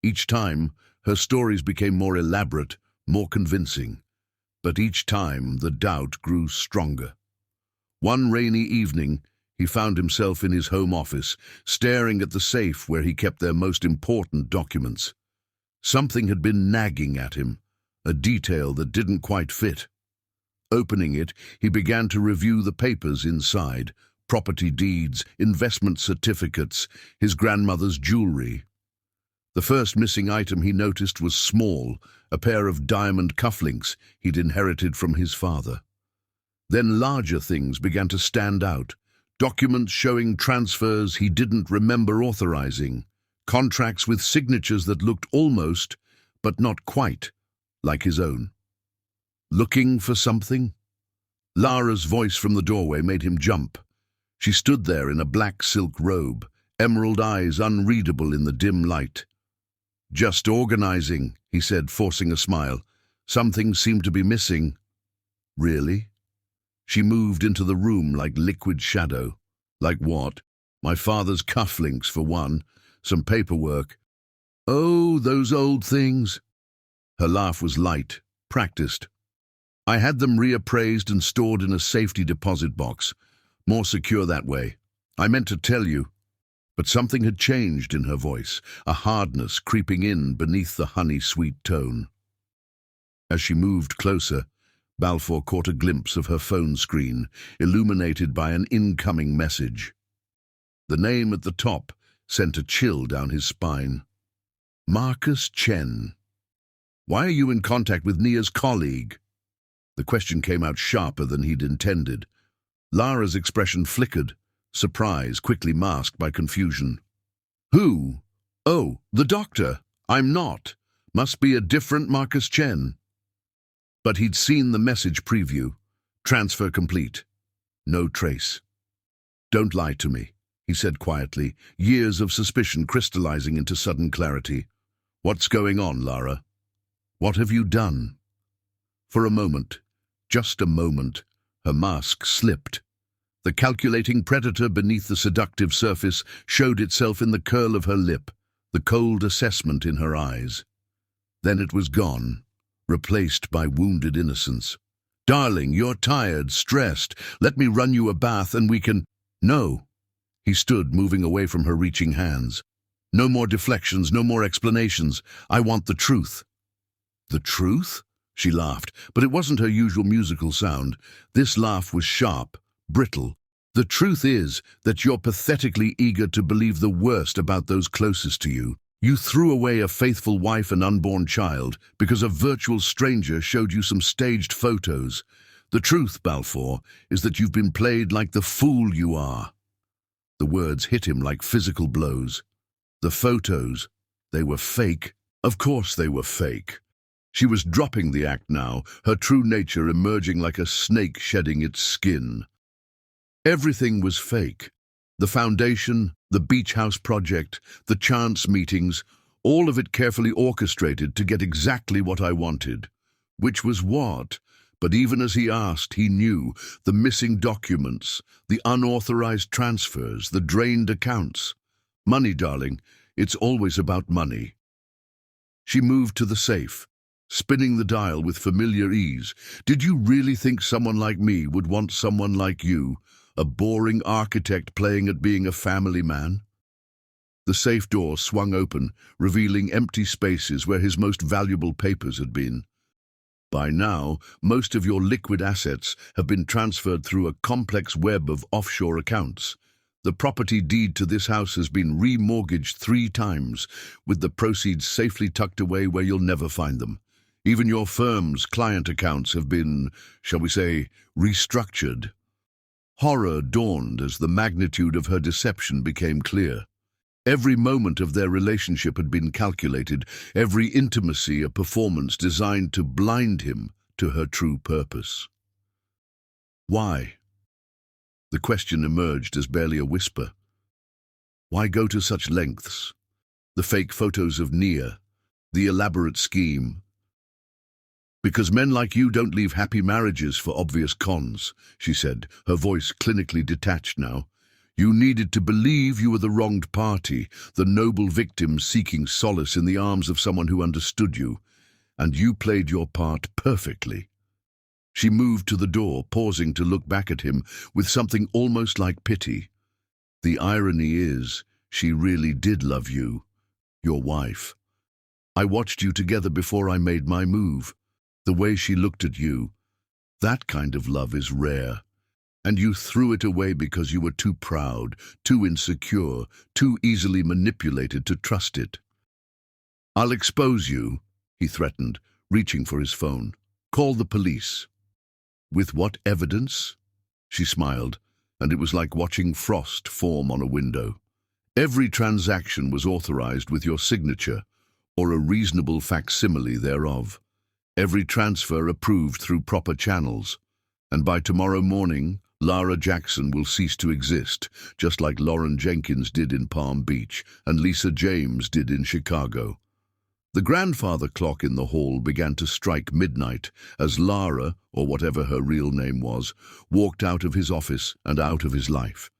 Each time, her stories became more elaborate, more convincing. But each time, the doubt grew stronger. One rainy evening, he found himself in his home office, staring at the safe where he kept their most important documents. Something had been nagging at him, a detail that didn't quite fit. Opening it, he began to review the papers inside, property deeds, investment certificates, his grandmother's jewelry. The first missing item he noticed was small, a pair of diamond cufflinks he'd inherited from his father. Then larger things began to stand out, documents showing transfers he didn't remember authorizing, contracts with signatures that looked almost, but not quite, like his own. "Looking for something?" Lara's voice from the doorway made him jump. She stood there in a black silk robe, emerald eyes unreadable in the dim light. Just organizing, he said, forcing a smile. Something seemed to be missing. Really? She moved into the room like liquid shadow. Like what? My father's cufflinks, for one. Some paperwork. Oh, those old things. Her laugh was light, practiced. I had them reappraised and stored in a safety deposit box. More secure that way. I meant to tell you. But something had changed in her voice, a hardness creeping in beneath the honey-sweet tone. As she moved closer, Balfour caught a glimpse of her phone screen, illuminated by an incoming message. The name at the top sent a chill down his spine. Marcus Chen. Why are you in contact with Nia's colleague? The question came out sharper than he'd intended. Lara's expression flickered, surprise quickly masked by confusion. Who? Oh, the doctor. I'm not. Must be a different Marcus Chen. But he'd seen the message preview. Transfer complete. No trace. Don't lie to me, he said quietly, years of suspicion crystallizing into sudden clarity. What's going on, Lara? What have you done? For a moment, just a moment, her mask slipped. The calculating predator beneath the seductive surface showed itself in the curl of her lip, the cold assessment in her eyes. Then it was gone, replaced by wounded innocence. Darling, you're tired, stressed. Let me run you a bath and we can... No. He stood, moving away from her reaching hands. No more deflections, no more explanations. I want the truth. The truth? She laughed, but it wasn't her usual musical sound. This laugh was sharp, brittle. The truth is that you're pathetically eager to believe the worst about those closest to you. You threw away a faithful wife and unborn child because a virtual stranger showed you some staged photos. The truth, Balfour, is that you've been played like the fool you are. The words hit him like physical blows. The photos, they were fake. Of course they were fake. She was dropping the act now, her true nature emerging like a snake shedding its skin. Everything was fake. The foundation, the beach house project, the chance meetings, all of it carefully orchestrated to get exactly what I wanted. Which was what? But even as he asked, he knew. The missing documents, the unauthorized transfers, the drained accounts. Money, darling. It's always about money. She moved to the safe, spinning the dial with familiar ease. Did you really think someone like me would want someone like you, a boring architect playing at being a family man? The safe door swung open, revealing empty spaces where his most valuable papers had been. By now, most of your liquid assets have been transferred through a complex web of offshore accounts. The property deed to this house has been remortgaged 3 times, with the proceeds safely tucked away where you'll never find them. Even your firm's client accounts have been, shall we say, restructured. Horror dawned as the magnitude of her deception became clear. Every moment of their relationship had been calculated, every intimacy a performance designed to blind him to her true purpose. Why? The question emerged as barely a whisper. Why go to such lengths? The fake photos of Nia, the elaborate scheme. Because men like you don't leave happy marriages for obvious cons, she said, her voice clinically detached now. You needed to believe you were the wronged party, the noble victim seeking solace in the arms of someone who understood you, and you played your part perfectly. She moved to the door, pausing to look back at him with something almost like pity. The irony is, she really did love you, your wife. I watched you together before I made my move. The way she looked at you, that kind of love is rare. And you threw it away because you were too proud, too insecure, too easily manipulated to trust it. I'll expose you, he threatened, reaching for his phone. Call the police. With what evidence? She smiled, and it was like watching frost form on a window. Every transaction was authorized with your signature, or a reasonable facsimile thereof. Every transfer approved through proper channels. And by tomorrow morning, Lara Jackson will cease to exist, just like Lauren Jenkins did in Palm Beach and Lisa James did in Chicago. The grandfather clock in the hall began to strike midnight as Lara, or whatever her real name was, walked out of his office and out of his life,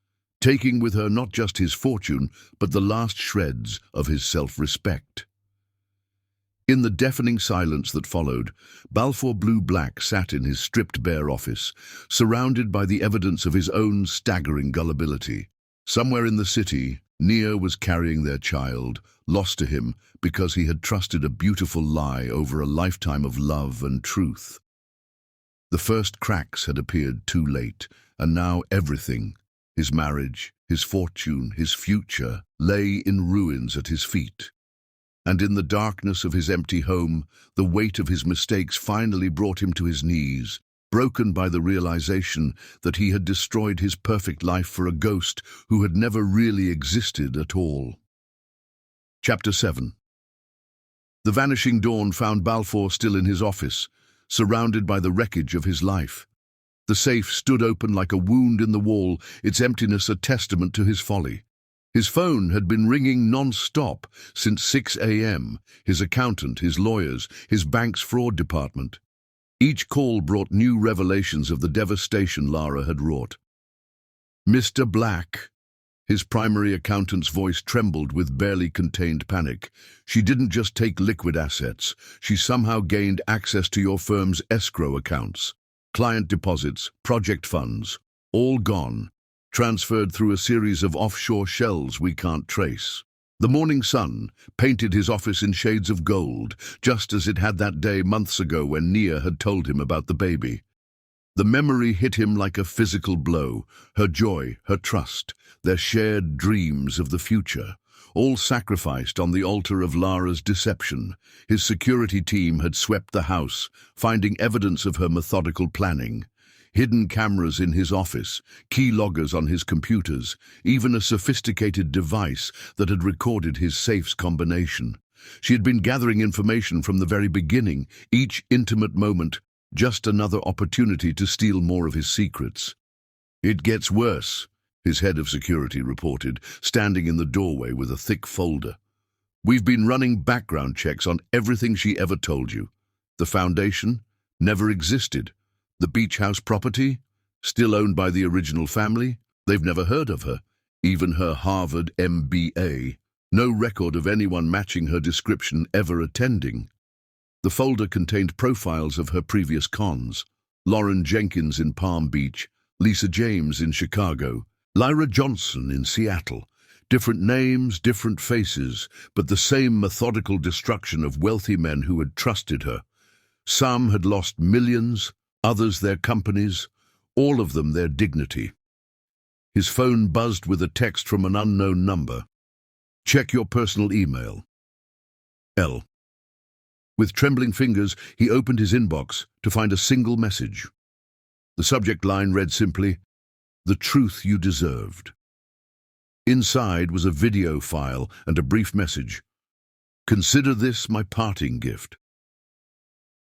taking with her not just his fortune, but the last shreds of his self-respect. In the deafening silence that followed, Balfour Blue Black sat in his stripped-bare office, surrounded by the evidence of his own staggering gullibility. Somewhere in the city, Nia was carrying their child, lost to him because he had trusted a beautiful lie over a lifetime of love and truth. The first cracks had appeared too late, and now everything, his marriage, his fortune, his future, lay in ruins at his feet. And in the darkness of his empty home, the weight of his mistakes finally brought him to his knees, broken by the realization that he had destroyed his perfect life for a ghost who had never really existed at all. Chapter 7. The vanishing dawn found Balfour still in his office, surrounded by the wreckage of his life. The safe stood open like a wound in the wall, its emptiness a testament to his folly. His phone had been ringing non-stop since 6 a.m., his accountant, his lawyers, his bank's fraud department. Each call brought new revelations of the devastation Lara had wrought. Mr. Black, his primary accountant's voice trembled with barely contained panic. She didn't just take liquid assets, she somehow gained access to your firm's escrow accounts. Client deposits, project funds, all gone, transferred through a series of offshore shells we can't trace. The morning sun painted his office in shades of gold, just as it had that day months ago when Nia had told him about the baby. The memory hit him like a physical blow, her joy, her trust, their shared dreams of the future, all sacrificed on the altar of Lara's deception. His security team had swept the house, finding evidence of her methodical planning. Hidden cameras in his office, key loggers on his computers, even a sophisticated device that had recorded his safe's combination. She had been gathering information from the very beginning, each intimate moment, just another opportunity to steal more of his secrets. "It gets worse," his head of security reported, standing in the doorway with a thick folder. "We've been running background checks on everything she ever told you. The foundation never existed. The beach house property, still owned by the original family, they've never heard of her. Even her Harvard MBA, no record of anyone matching her description ever attending." The folder contained profiles of her previous cons: Lauren Jenkins in Palm Beach, Lisa James in Chicago, Lyra Johnson in Seattle. Different names, different faces, but the same methodical destruction of wealthy men who had trusted her. Some had lost millions, others their companies, all of them their dignity. His phone buzzed with a text from an unknown number. "Check your personal email. L." With trembling fingers, he opened his inbox to find a single message. The subject line read simply, "The truth you deserved." Inside was a video file and a brief message. "Consider this my parting gift.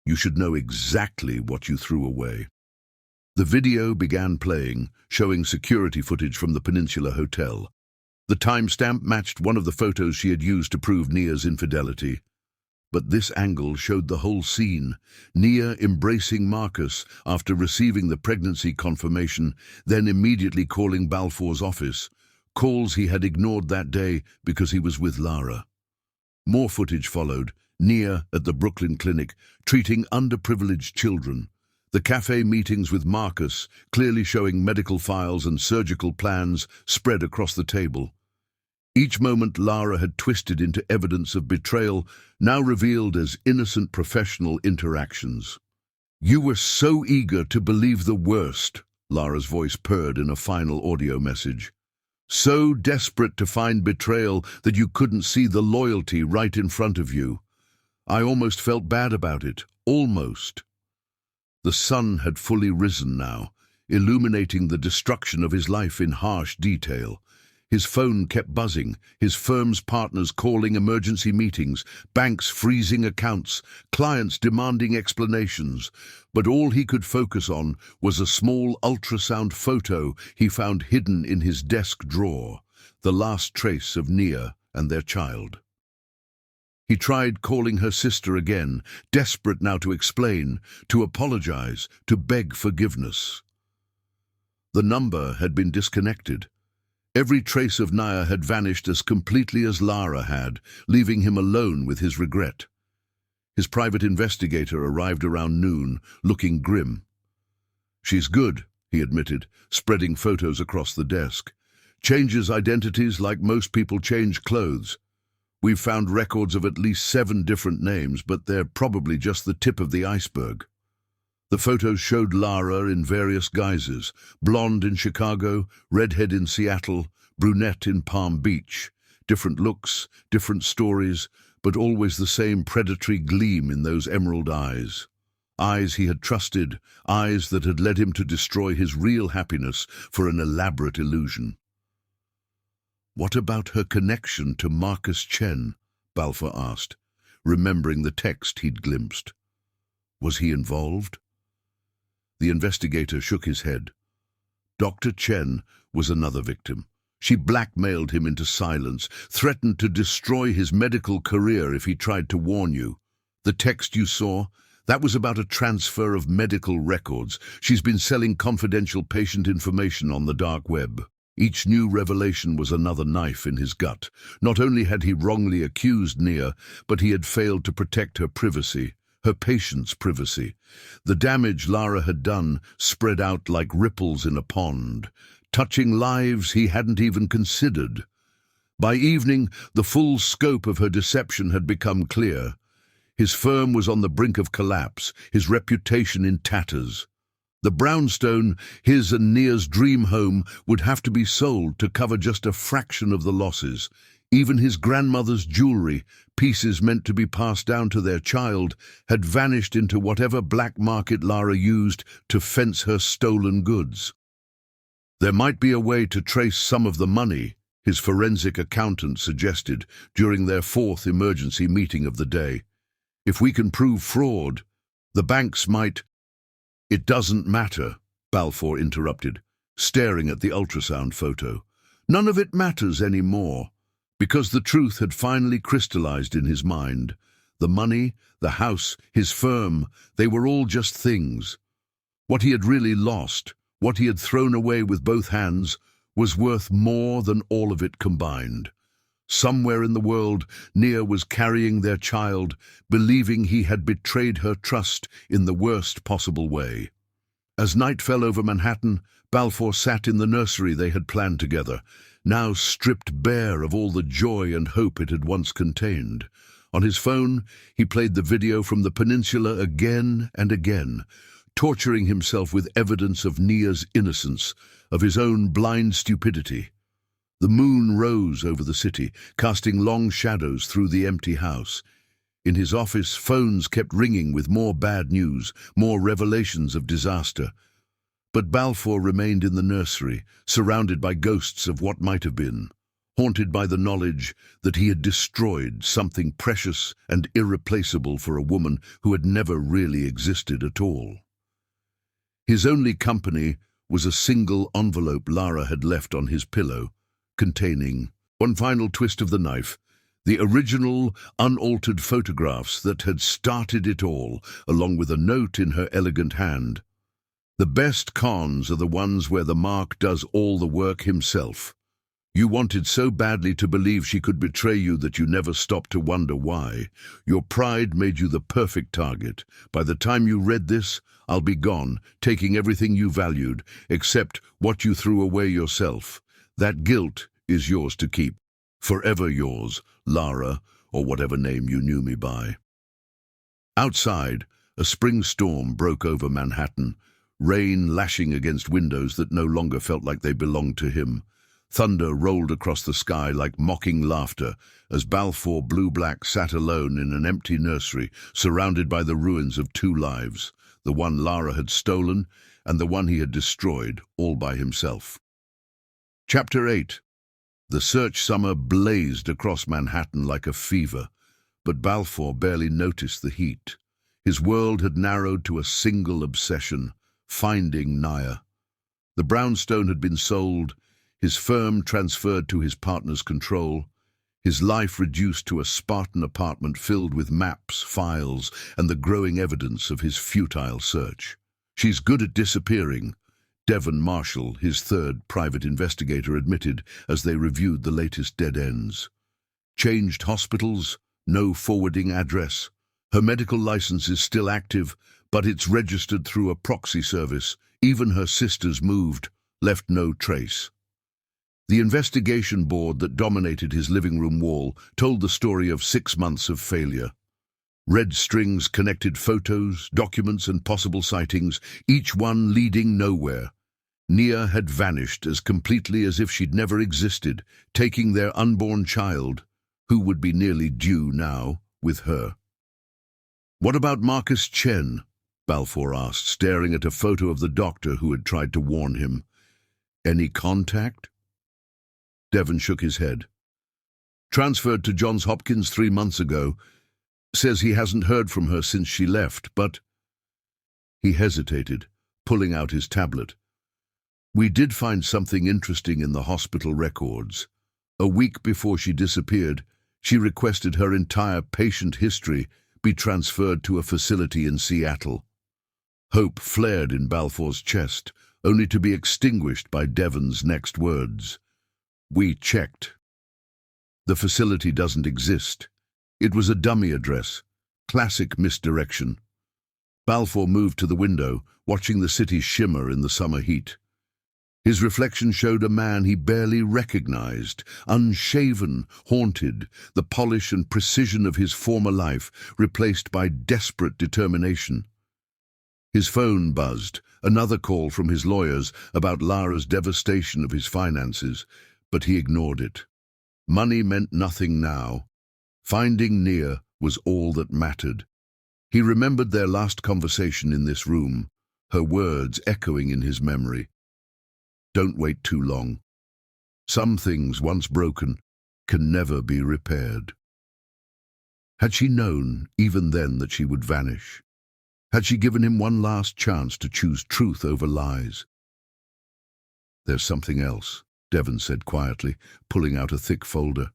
You should know exactly what you threw away." The video began playing, showing security footage from the Peninsula Hotel. The timestamp matched one of the photos she had used to prove Nia's infidelity. But this angle showed the whole scene: Nia embracing Marcus after receiving the pregnancy confirmation, then immediately calling Balfour's office, calls he had ignored that day because he was with Lara. More footage followed, Nia at the Brooklyn clinic, treating underprivileged children. The cafe meetings with Marcus, clearly showing medical files and surgical plans spread across the table. Each moment Lara had twisted into evidence of betrayal, now revealed as innocent professional interactions. "You were so eager to believe the worst," Lara's voice purred in a final audio message. "So desperate to find betrayal that you couldn't see the loyalty right in front of you. I almost felt bad about it, almost." The sun had fully risen now, illuminating the destruction of his life in harsh detail. His phone kept buzzing, his firm's partners calling emergency meetings, banks freezing accounts, clients demanding explanations. But all he could focus on was a small ultrasound photo he found hidden in his desk drawer, the last trace of Nia and their child. He tried calling her sister again, desperate now to explain, to apologize, to beg forgiveness. The number had been disconnected. Every trace of Naya had vanished as completely as Lara had, leaving him alone with his regret. His private investigator arrived around noon, looking grim. "She's good," he admitted, spreading photos across the desk. "Changes identities like most people change clothes. We've found records of at least 7 different names, but they're probably just the tip of the iceberg." The photos showed Lara in various guises: blonde in Chicago, redhead in Seattle, brunette in Palm Beach. Different looks, different stories, but always the same predatory gleam in those emerald eyes. Eyes he had trusted, eyes that had led him to destroy his real happiness for an elaborate illusion. "What about her connection to Marcus Chen?" Balfour asked, remembering the text he'd glimpsed. Was he involved? The investigator shook his head. Dr. Chen was another victim. She blackmailed him into silence, threatened to destroy his medical career if he tried to warn you. The text you saw, that was about a transfer of medical records. She's been selling confidential patient information on the dark web. Each new revelation was another knife in his gut. Not only had he wrongly accused Nia, but he had failed to protect her privacy, her patient's privacy. The damage Lara had done spread out like ripples in a pond, touching lives he hadn't even considered. By evening, the full scope of her deception had become clear. His firm was on the brink of collapse, his reputation in tatters. The brownstone, his and Nia's dream home, would have to be sold to cover just a fraction of the losses. Even his grandmother's jewelry, pieces meant to be passed down to their child, had vanished into whatever black market Lara used to fence her stolen goods. There might be a way to trace some of the money, his forensic accountant suggested during their 4th emergency meeting of the day. If we can prove fraud, the banks might— "It doesn't matter," Balfour interrupted, staring at the ultrasound photo. "None of it matters anymore, because the truth had finally crystallized in his mind. The money, the house, his firm, they were all just things. What he had really lost, what he had thrown away with both hands, was worth more than all of it combined. Somewhere in the world, Nia was carrying their child, believing he had betrayed her trust in the worst possible way." As night fell over Manhattan, Balfour sat in the nursery they had planned together, now stripped bare of all the joy and hope it had once contained. On his phone, he played the video from the peninsula again and again, torturing himself with evidence of Nia's innocence, of his own blind stupidity. The moon rose over the city, casting long shadows through the empty house. In his office, phones kept ringing with more bad news, more revelations of disaster. But Balfour remained in the nursery, surrounded by ghosts of what might have been, haunted by the knowledge that he had destroyed something precious and irreplaceable for a woman who had never really existed at all. His only company was a single envelope Lara had left on his pillow, containing one final twist of the knife, the original, unaltered photographs that had started it all, along with a note in her elegant hand. "The best cons are the ones where the mark does all the work himself. You wanted so badly to believe she could betray you that you never stopped to wonder why. Your pride made you the perfect target. By the time you read this, I'll be gone, taking everything you valued, except what you threw away yourself. That guilt is yours to keep. Forever yours, Lara, or whatever name you knew me by." Outside, a spring storm broke over Manhattan, rain lashing against windows that no longer felt like they belonged to him. Thunder rolled across the sky like mocking laughter as Balfour Blue-Black sat alone in an empty nursery, surrounded by the ruins of 2 lives, the one Lara had stolen and the one he had destroyed, all by himself. Chapter 8. The search summer blazed across Manhattan like a fever, but Balfour barely noticed the heat. His world had narrowed to a single obsession: finding Naya. The brownstone had been sold, his firm transferred to his partner's control, his life reduced to a Spartan apartment filled with maps, files, and the growing evidence of his futile search. "She's good at disappearing," Devon Marshall, his third private investigator, admitted as they reviewed the latest dead ends. "Changed hospitals, no forwarding address. Her medical license is still active, but it's registered through a proxy service. Even her sisters moved, left no trace." The investigation board that dominated his living room wall told the story of 6 months of failure. Red strings connected photos, documents, and possible sightings, each one leading nowhere. Nia had vanished as completely as if she'd never existed, taking their unborn child, who would be nearly due now, with her. "What about Marcus Chen?" Balfour asked, staring at a photo of the doctor who had tried to warn him. "Any contact?" Devon shook his head. "Transferred to Johns Hopkins 3 months ago. Says he hasn't heard from her since she left, but—" He hesitated, pulling out his tablet. "We did find something interesting in the hospital records. A week before she disappeared, she requested her entire patient history be transferred to a facility in Seattle." Hope flared in Balfour's chest, only to be extinguished by Devon's next words. "We checked. The facility doesn't exist. It was a dummy address. Classic misdirection." Balfour moved to the window, watching the city shimmer in the summer heat. His reflection showed a man he barely recognized, unshaven, haunted, the polish and precision of his former life replaced by desperate determination. His phone buzzed, another call from his lawyers about Lara's devastation of his finances, but he ignored it. Money meant nothing now. Finding Nia was all that mattered. He remembered their last conversation in this room, her words echoing in his memory. "Don't wait too long. Some things, once broken, can never be repaired." Had she known, even then, that she would vanish? Had she given him one last chance to choose truth over lies? "There's something else," Devon said quietly, pulling out a thick folder.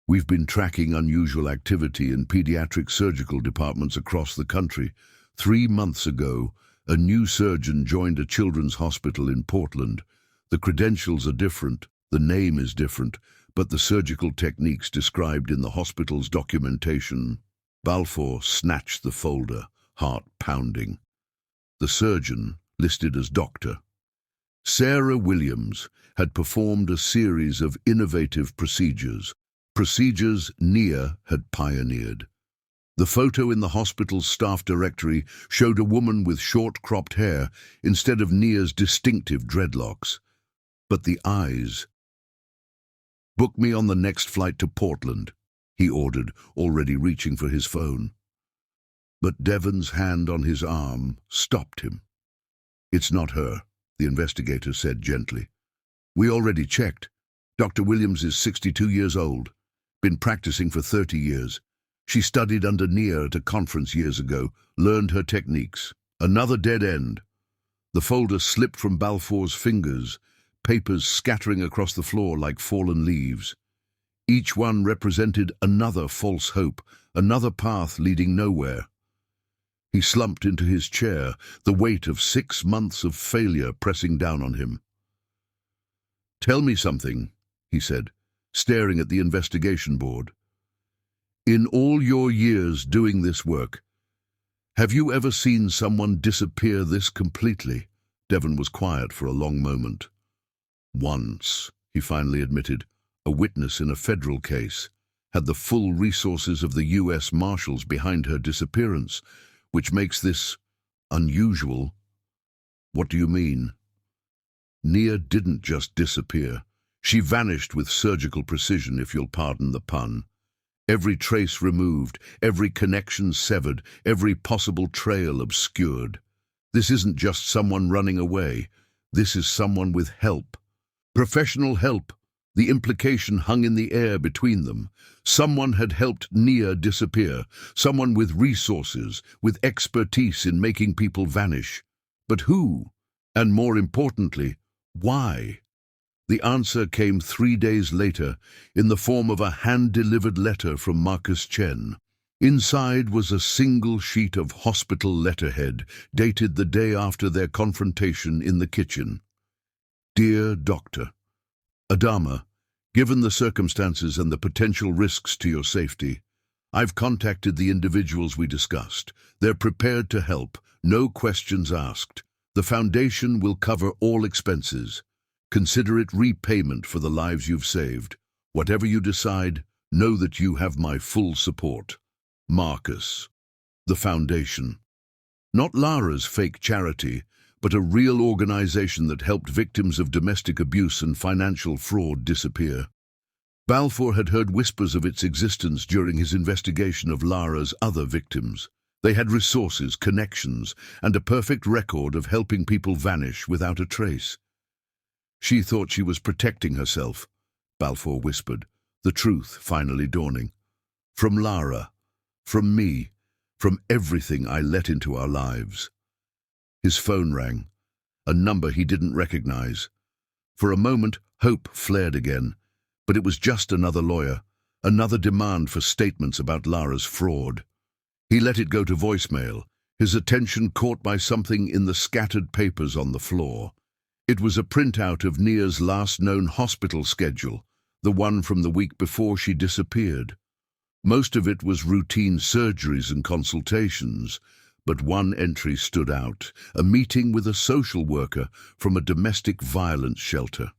"We've been tracking unusual activity in pediatric surgical departments across the country. 3 months ago, a new surgeon joined a children's hospital in Portland. The credentials are different, the name is different, but the surgical techniques described in the hospital's documentation." Balfour snatched the folder, heart pounding. The surgeon, listed as Dr. Sarah Williams, had performed a series of innovative procedures Nia had pioneered. The photo in the hospital's staff directory showed a woman with short cropped hair instead of Nia's distinctive dreadlocks. But the eyes— "Book me on the next flight to Portland," he ordered, already reaching for his phone. But Devon's hand on his arm stopped him. "It's not her," the investigator said gently. "We already checked. Dr. Williams is 62 years old, been practicing for 30 years. She studied under Nia at a conference years ago, learned her techniques." Another dead end. The folder slipped from Balfour's fingers, papers scattering across the floor like fallen leaves. Each one represented another false hope, another path leading nowhere. He slumped into his chair, the weight of 6 months of failure pressing down on him. "Tell me something," he said, staring at the investigation board. "In all your years doing this work, have you ever seen someone disappear this completely?" Devon was quiet for a long moment. "Once," he finally admitted, "a witness in a federal case, had the full resources of the U.S. Marshals behind her disappearance, which makes this unusual." "What do you mean?" "Nia didn't just disappear. She vanished with surgical precision, if you'll pardon the pun. Every trace removed, every connection severed, every possible trail obscured. This isn't just someone running away. This is someone with help. Professional help. The implication hung in the air between them. Someone had helped Nia disappear. Someone with resources, with expertise in making people vanish. But who? And more importantly, why?" The answer came 3 days later in the form of a hand-delivered letter from Marcus Chen. Inside was a single sheet of hospital letterhead, dated the day after their confrontation in the kitchen. Dear Doctor, Adama, given the circumstances and the potential risks to your safety, I've contacted the individuals we discussed. They're prepared to help, no questions asked. The foundation will cover all expenses. Consider it repayment for the lives you've saved. Whatever you decide, know that you have my full support. Marcus. The foundation. Not Lara's fake charity, but a real organization that helped victims of domestic abuse and financial fraud disappear. Balfour had heard whispers of its existence during his investigation of Lara's other victims. They had resources, connections, and a perfect record of helping people vanish without a trace. She thought she was protecting herself, Balfour whispered, the truth finally dawning. From Lara, from me, from everything I let into our lives. His phone rang, a number he didn't recognize. For a moment, hope flared again, but it was just another lawyer, another demand for statements about Lara's fraud. He let it go to voicemail, his attention caught by something in the scattered papers on the floor. It was a printout of Nia's last known hospital schedule, the one from the week before she disappeared. Most of it was routine surgeries and consultations, but one entry stood out, a meeting with a social worker from a domestic violence shelter.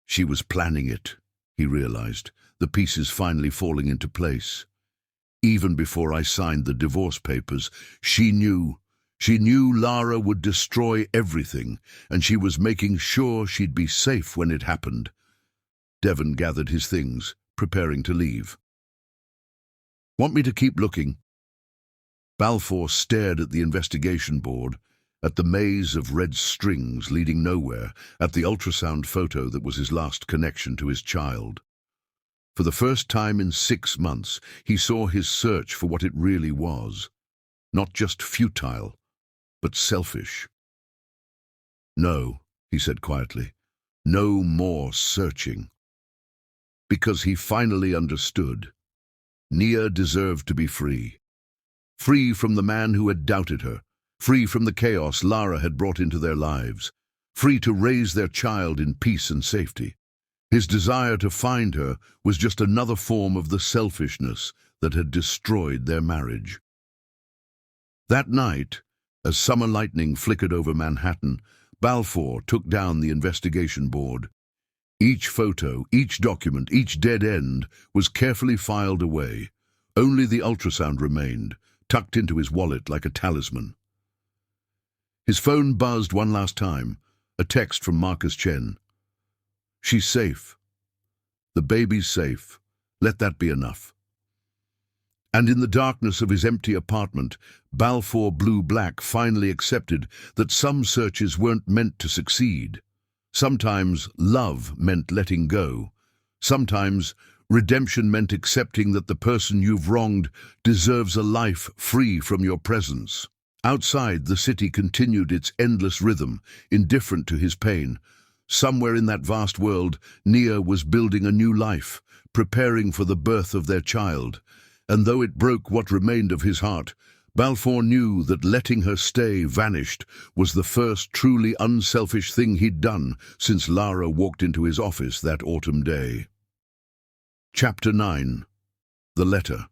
She was planning it, he realized, the pieces finally falling into place. Even before I signed the divorce papers, she knew Lara would destroy everything, and she was making sure she'd be safe when it happened. Devon gathered his things, preparing to leave. Want me to keep looking? Balfour stared at the investigation board, at the maze of red strings leading nowhere, at the ultrasound photo that was his last connection to his child. For the first time in 6 months, he saw his search for what it really was. Not just futile, but selfish. No, he said quietly, no more searching. Because he finally understood. Nia deserved to be free. Free from the man who had doubted her, free from the chaos Lara had brought into their lives, free to raise their child in peace and safety. His desire to find her was just another form of the selfishness that had destroyed their marriage. That night, as summer lightning flickered over Manhattan, Balfour took down the investigation board. Each photo, each document, each dead end was carefully filed away. Only the ultrasound remained, tucked into his wallet like a talisman. His phone buzzed one last time, a text from Marcus Chen. She's safe. The baby's safe. Let that be enough. And in the darkness of his empty apartment, Balfour Blue Black finally accepted that some searches weren't meant to succeed. Sometimes love meant letting go. Sometimes redemption meant accepting that the person you've wronged deserves a life free from your presence. Outside, the city continued its endless rhythm, indifferent to his pain. Somewhere in that vast world, Nia was building a new life, preparing for the birth of their child. And though it broke what remained of his heart, Balfour knew that letting her stay vanished was the first truly unselfish thing he'd done since Lara walked into his office that autumn day. Chapter 9. The Letter.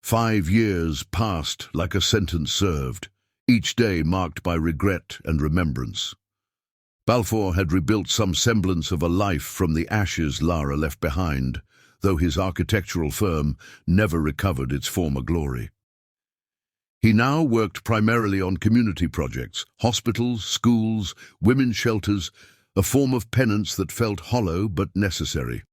5 years passed like a sentence served, each day marked by regret and remembrance. Balfour had rebuilt some semblance of a life from the ashes Lara left behind, though his architectural firm never recovered its former glory. He now worked primarily on community projects, hospitals, schools, women's shelters, a form of penance that felt hollow but necessary.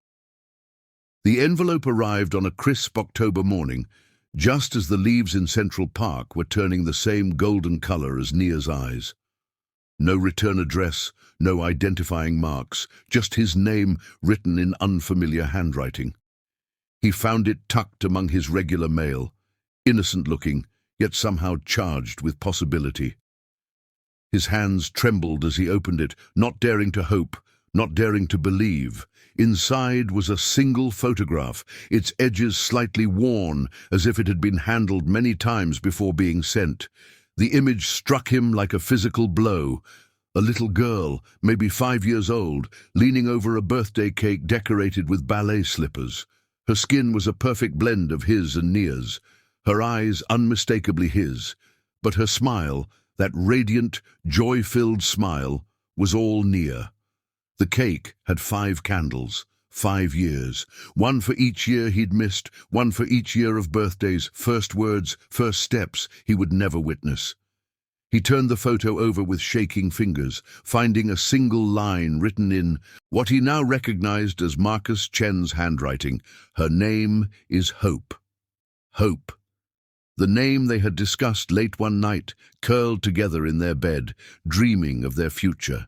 The envelope arrived on a crisp October morning, just as the leaves in Central Park were turning the same golden color as Nia's eyes. No return address, no identifying marks, just his name written in unfamiliar handwriting. He found it tucked among his regular mail, innocent-looking, yet somehow charged with possibility. His hands trembled as he opened it, not daring to hope, not daring to believe. Inside was a single photograph, its edges slightly worn, as if it had been handled many times before being sent. The image struck him like a physical blow. A little girl, maybe 5 years old, leaning over a birthday cake decorated with ballet slippers. Her skin was a perfect blend of his and Nia's, her eyes unmistakably his, but her smile, that radiant, joy-filled smile, was all Nia. The cake had 5 candles, 5 years, one for each year he'd missed, one for each year of birthdays, first words, first steps he would never witness. He turned the photo over with shaking fingers, finding a single line written in what he now recognized as Marcus Chen's handwriting. Her name is Hope. Hope. The name they had discussed late one night, curled together in their bed, dreaming of their future.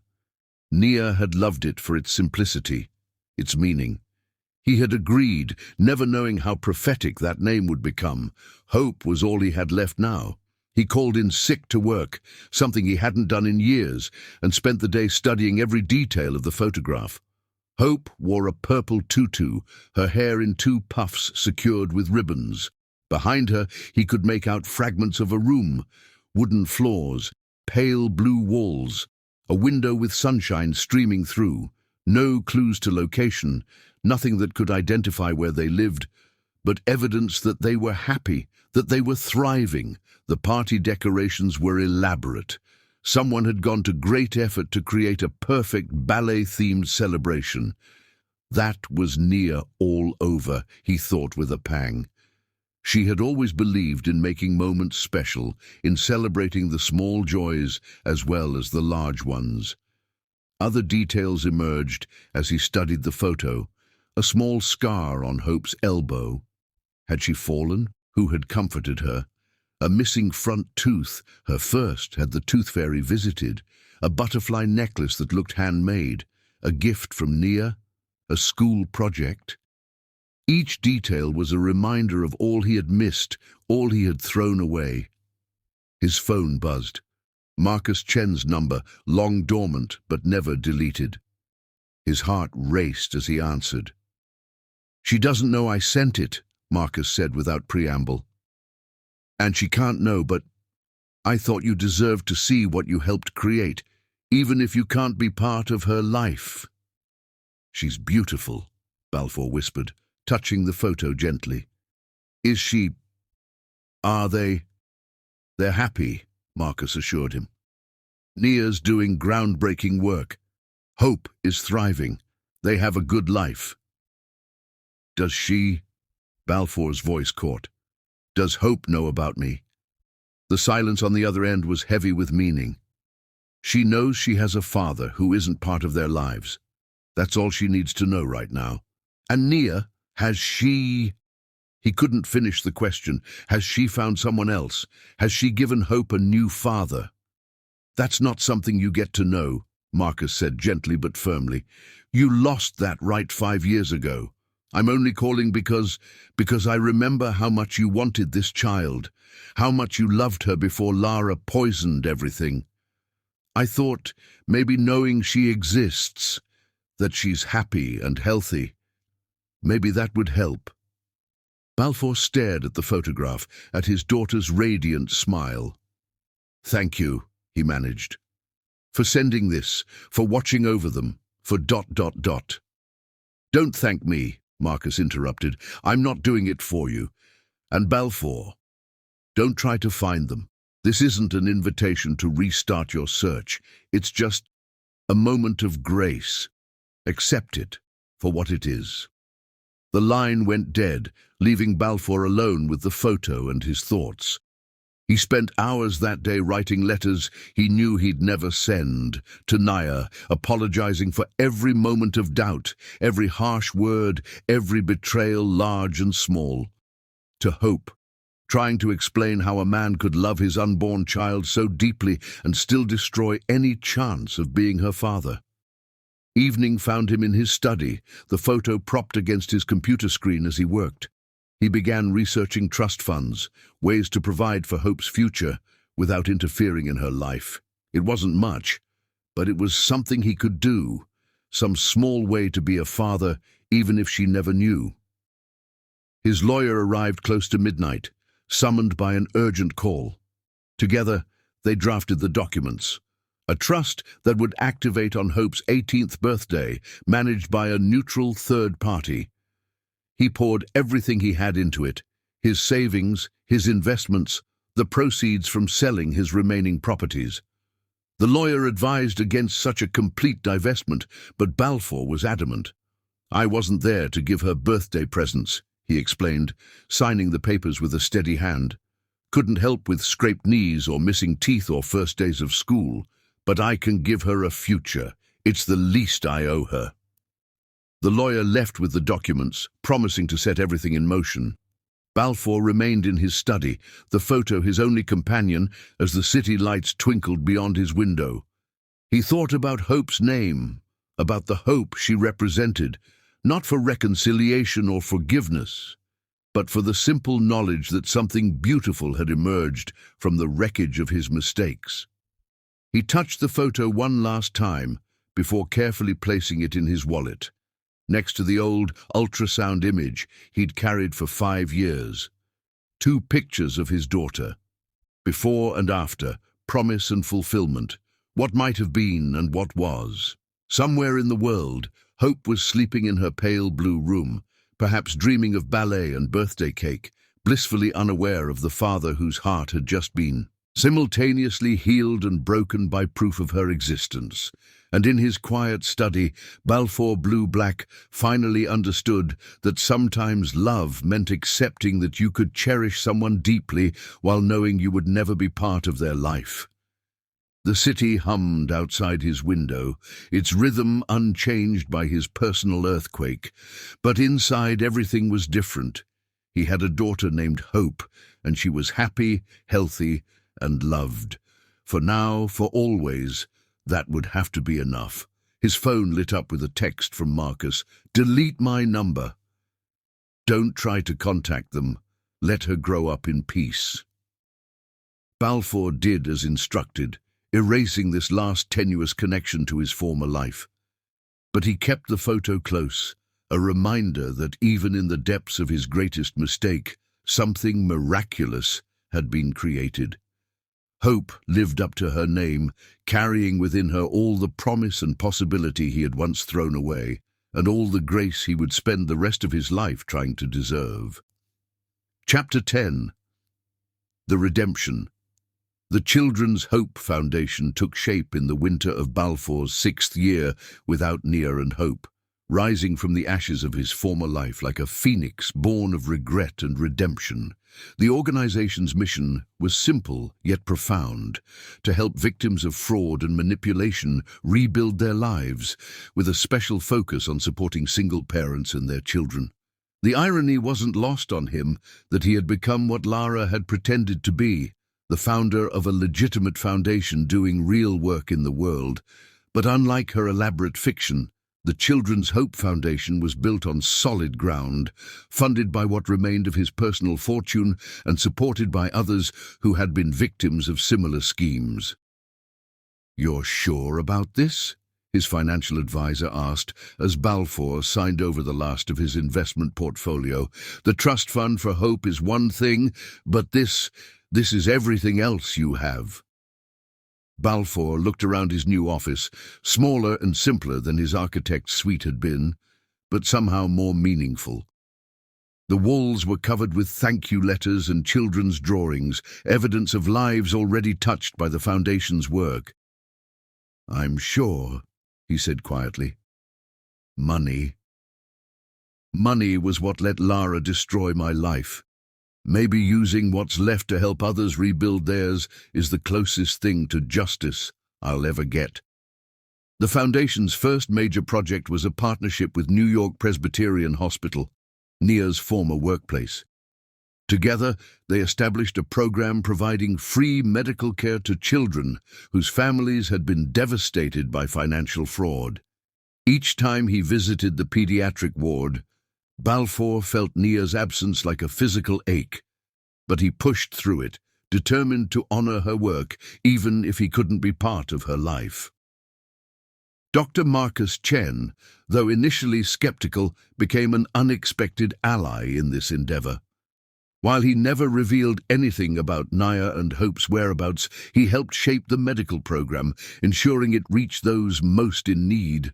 Nia had loved it for its simplicity, its meaning. He had agreed, never knowing how prophetic that name would become. Hope was all he had left now. He called in sick to work, something he hadn't done in years, and spent the day studying every detail of the photograph. Hope wore a purple tutu, her hair in 2 puffs secured with ribbons. Behind her, he could make out fragments of a room, wooden floors, pale blue walls, a window with sunshine streaming through, no clues to location, nothing that could identify where they lived, but evidence that they were happy, that they were thriving. The party decorations were elaborate. Someone had gone to great effort to create a perfect ballet-themed celebration. That was Nia all over, he thought with a pang. She had always believed in making moments special, in celebrating the small joys as well as the large ones. Other details emerged as he studied the photo. A small scar on Hope's elbow. Had she fallen? Who had comforted her? A missing front tooth, her first, had the tooth fairy visited. A butterfly necklace that looked handmade. A gift from Nia. A school project. Each detail was a reminder of all he had missed, all he had thrown away. His phone buzzed. Marcus Chen's number, long dormant but never deleted. His heart raced as he answered. "She doesn't know I sent it," Marcus said without preamble. "And she can't know, but I thought you deserved to see what you helped create, even if you can't be part of her life." "She's beautiful," Balfour whispered, touching the photo gently. "Is she... are they..." "They're happy," Marcus assured him. "Nia's doing groundbreaking work. Hope is thriving. They have a good life." "Does she..." Balfour's voice caught. "Does Hope know about me?" The silence on the other end was heavy with meaning. "She knows she has a father who isn't part of their lives. That's all she needs to know right now. And Nia, has she..." He couldn't finish the question. Has she found someone else? Has she given Hope a new father? "That's not something you get to know," Marcus said gently but firmly. "You lost that right 5 years ago. I'm only calling because I remember how much you wanted this child, how much you loved her before Lara poisoned everything. I thought maybe knowing she exists, that she's happy and healthy, maybe that would help." Balfour stared at the photograph, at his daughter's radiant smile. "Thank you," he managed, "for sending this, for watching over them, for ... "Don't thank me," Marcus interrupted. "I'm not doing it for you. And Balfour, don't try to find them. This isn't an invitation to restart your search. It's just a moment of grace. Accept it for what it is." The line went dead, leaving Balfour alone with the photo and his thoughts. He spent hours that day writing letters he knew he'd never send, to Nia, apologizing for every moment of doubt, every harsh word, every betrayal large and small. To Hope, trying to explain how a man could love his unborn child so deeply and still destroy any chance of being her father. Evening found him in his study, the photo propped against his computer screen as he worked. He began researching trust funds, ways to provide for Hope's future without interfering in her life. It wasn't much, but it was something he could do, some small way to be a father, even if she never knew. His lawyer arrived close to midnight, summoned by an urgent call. Together, they drafted the documents. A trust that would activate on Hope's 18th birthday, managed by a neutral third party. He poured everything he had into it, his savings, his investments, the proceeds from selling his remaining properties. The lawyer advised against such a complete divestment, but Balfour was adamant. "I wasn't there to give her birthday presents," he explained, signing the papers with a steady hand. "Couldn't help with scraped knees or missing teeth or first days of school, but I can give her a future. It's the least I owe her." The lawyer left with the documents, promising to set everything in motion. Balfour remained in his study, the photo his only companion as the city lights twinkled beyond his window. He thought about Hope's name, about the hope she represented, not for reconciliation or forgiveness, but for the simple knowledge that something beautiful had emerged from the wreckage of his mistakes. He touched the photo one last time before carefully placing it in his wallet, next to the old ultrasound image he'd carried for 5 years. 2 pictures of his daughter, before and after, promise and fulfillment, what might have been and what was. Somewhere in the world, Hope was sleeping in her pale blue room, perhaps dreaming of ballet and birthday cake, blissfully unaware of the father whose heart had just been simultaneously healed and broken by proof of her existence. And in his quiet study, Balfour Blue-Black finally understood that sometimes love meant accepting that you could cherish someone deeply while knowing you would never be part of their life. The city hummed outside his window, its rhythm unchanged by his personal earthquake. But inside everything was different. He had a daughter named Hope, and she was happy, healthy, and loved. For now, for always, that would have to be enough. His phone lit up with a text from Marcus. "Delete my number. Don't try to contact them. Let her grow up in peace." Balfour did as instructed, erasing this last tenuous connection to his former life. But he kept the photo close, a reminder that even in the depths of his greatest mistake, something miraculous had been created. Hope lived up to her name, carrying within her all the promise and possibility he had once thrown away, and all the grace he would spend the rest of his life trying to deserve. Chapter 10. The Redemption. The Children's Hope Foundation took shape in the winter of Balfour's 6th year without Nia and Hope, rising from the ashes of his former life like a phoenix born of regret and redemption. The organization's mission was simple yet profound, to help victims of fraud and manipulation rebuild their lives, with a special focus on supporting single parents and their children. The irony wasn't lost on him that he had become what Lara had pretended to be, the founder of a legitimate foundation doing real work in the world. But unlike her elaborate fiction, the Children's Hope Foundation was built on solid ground, funded by what remained of his personal fortune and supported by others who had been victims of similar schemes. "You're sure about this?" his financial advisor asked as Balfour signed over the last of his investment portfolio. "The trust fund for Hope is one thing, but this is everything else you have." Balfour looked around his new office, smaller and simpler than his architect's suite had been, but somehow more meaningful. The walls were covered with thank you letters and children's drawings, evidence of lives already touched by the foundation's work. "I'm sure," he said quietly. Money was what let Lara destroy my life. Maybe using what's left to help others rebuild theirs is the closest thing to justice I'll ever get. The Foundation's first major project was a partnership with New York Presbyterian Hospital, Nia's former workplace. Together, they established a program providing free medical care to children whose families had been devastated by financial fraud. Each time he visited the pediatric ward, Balfour felt Nia's absence like a physical ache, but he pushed through it, determined to honor her work, even if he couldn't be part of her life. Dr. Marcus Chen, though initially skeptical, became an unexpected ally in this endeavor. While he never revealed anything about Naya and Hope's whereabouts, he helped shape the medical program, ensuring it reached those most in need.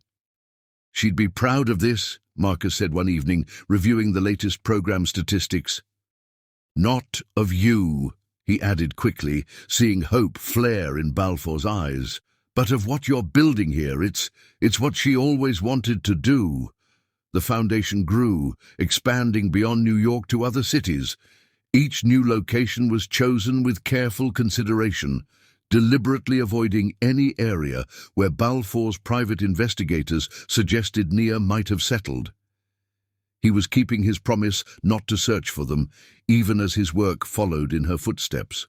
"She'd be proud of this," Marcus said one evening, reviewing the latest program statistics. "Not of you," he added quickly, seeing hope flare in Balfour's eyes. "But of what you're building here. It's what she always wanted to do." The foundation grew, expanding beyond New York to other cities. Each new location was chosen with careful consideration, deliberately avoiding any area where Balfour's private investigators suggested Nia might have settled. He was keeping his promise not to search for them, even as his work followed in her footsteps.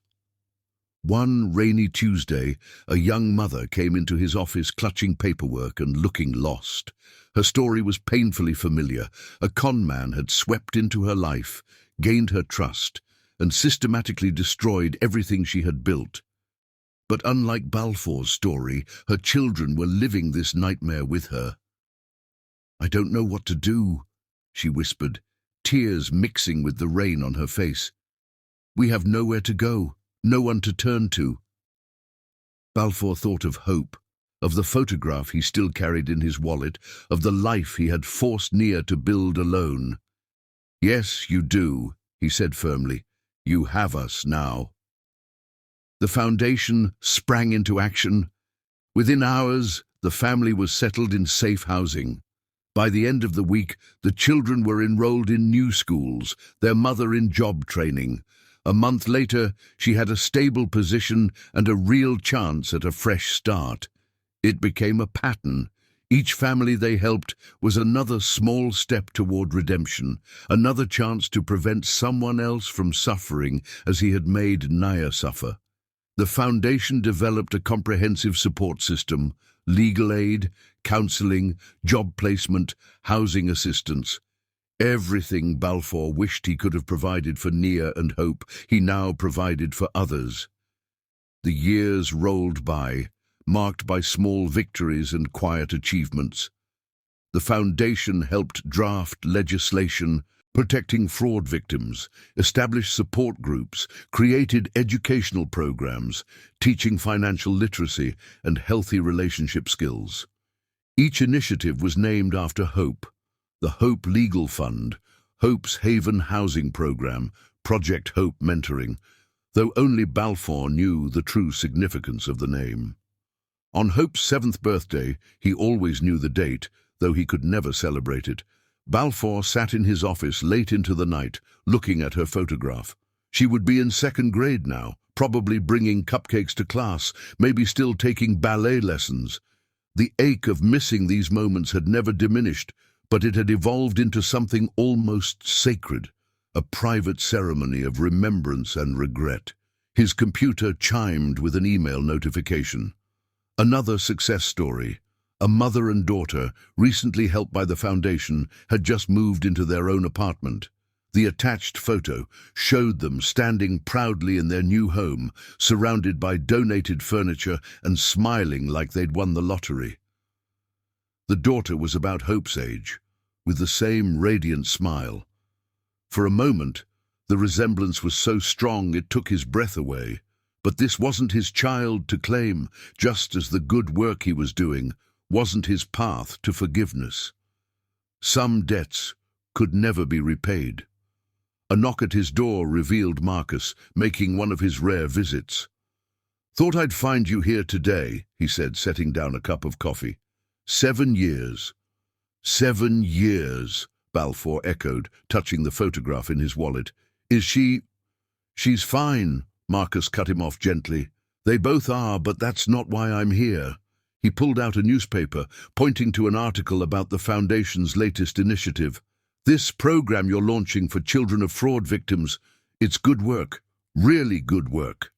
One rainy Tuesday, a young mother came into his office clutching paperwork and looking lost. Her story was painfully familiar. A con man had swept into her life, gained her trust, and systematically destroyed everything she had built. But unlike Balfour's story, her children were living this nightmare with her. "I don't know what to do," she whispered, tears mixing with the rain on her face. "We have nowhere to go, no one to turn to." Balfour thought of Hope, of the photograph he still carried in his wallet, of the life he had forced Nia to build alone. "Yes, you do," he said firmly. "You have us now." The foundation sprang into action. Within hours, the family was settled in safe housing. By the end of the week, the children were enrolled in new schools, their mother in job training. A month later, she had a stable position and a real chance at a fresh start. It became a pattern. Each family they helped was another small step toward redemption, another chance to prevent someone else from suffering as he had made Naya suffer. The foundation developed a comprehensive support system: legal aid, counseling, job placement, housing assistance. Everything Balfour wished he could have provided for Nia and Hope, he now provided for others. The years rolled by, marked by small victories and quiet achievements. The foundation helped draft legislation protecting fraud victims, established support groups, created educational programs, teaching financial literacy and healthy relationship skills. Each initiative was named after Hope: the Hope Legal Fund, Hope's Haven Housing Program, Project Hope Mentoring, though only Balfour knew the true significance of the name. On Hope's 7th birthday, he always knew the date, though he could never celebrate it. Balfour sat in his office late into the night, looking at her photograph. She would be in 2nd grade now, probably bringing cupcakes to class, maybe still taking ballet lessons. The ache of missing these moments had never diminished, but it had evolved into something almost sacred, a private ceremony of remembrance and regret. His computer chimed with an email notification. Another success story. A mother and daughter, recently helped by the foundation, had just moved into their own apartment. The attached photo showed them standing proudly in their new home, surrounded by donated furniture and smiling like they'd won the lottery. The daughter was about Hope's age, with the same radiant smile. For a moment, the resemblance was so strong it took his breath away. But this wasn't his child to claim, just as the good work he was doing wasn't his path to forgiveness. Some debts could never be repaid. A knock at his door revealed Marcus, making one of his rare visits. "Thought I'd find you here today," he said, setting down a cup of coffee. 7 years. 7 years, Balfour echoed, touching the photograph in his wallet. "Is she—" "She's fine," Marcus cut him off gently. "They both are, but that's not why I'm here." He pulled out a newspaper, pointing to an article about the Foundation's latest initiative. "This program you're launching for children of fraud victims, it's good work, really good work."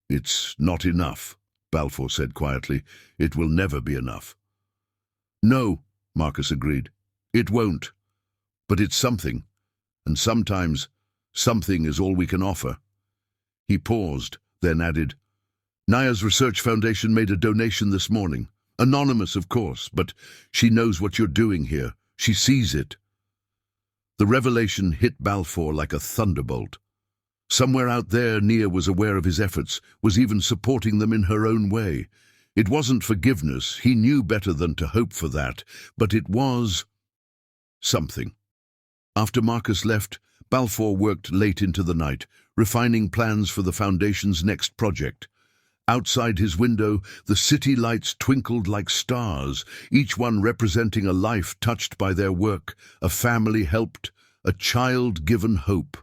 "It's not enough," Balfour said quietly. "It will never be enough." "No," Marcus agreed. "It won't. But it's something, and sometimes something is all we can offer." He paused, then added, "Naya's Research Foundation made a donation this morning. Anonymous, of course, but she knows what you're doing here. She sees it." The revelation hit Balfour like a thunderbolt. Somewhere out there, Nia was aware of his efforts, was even supporting them in her own way. It wasn't forgiveness, he knew better than to hope for that, but it was something. After Marcus left, Balfour worked late into the night, refining plans for the Foundation's next project. Outside his window, the city lights twinkled like stars, each one representing a life touched by their work, a family helped, a child given hope.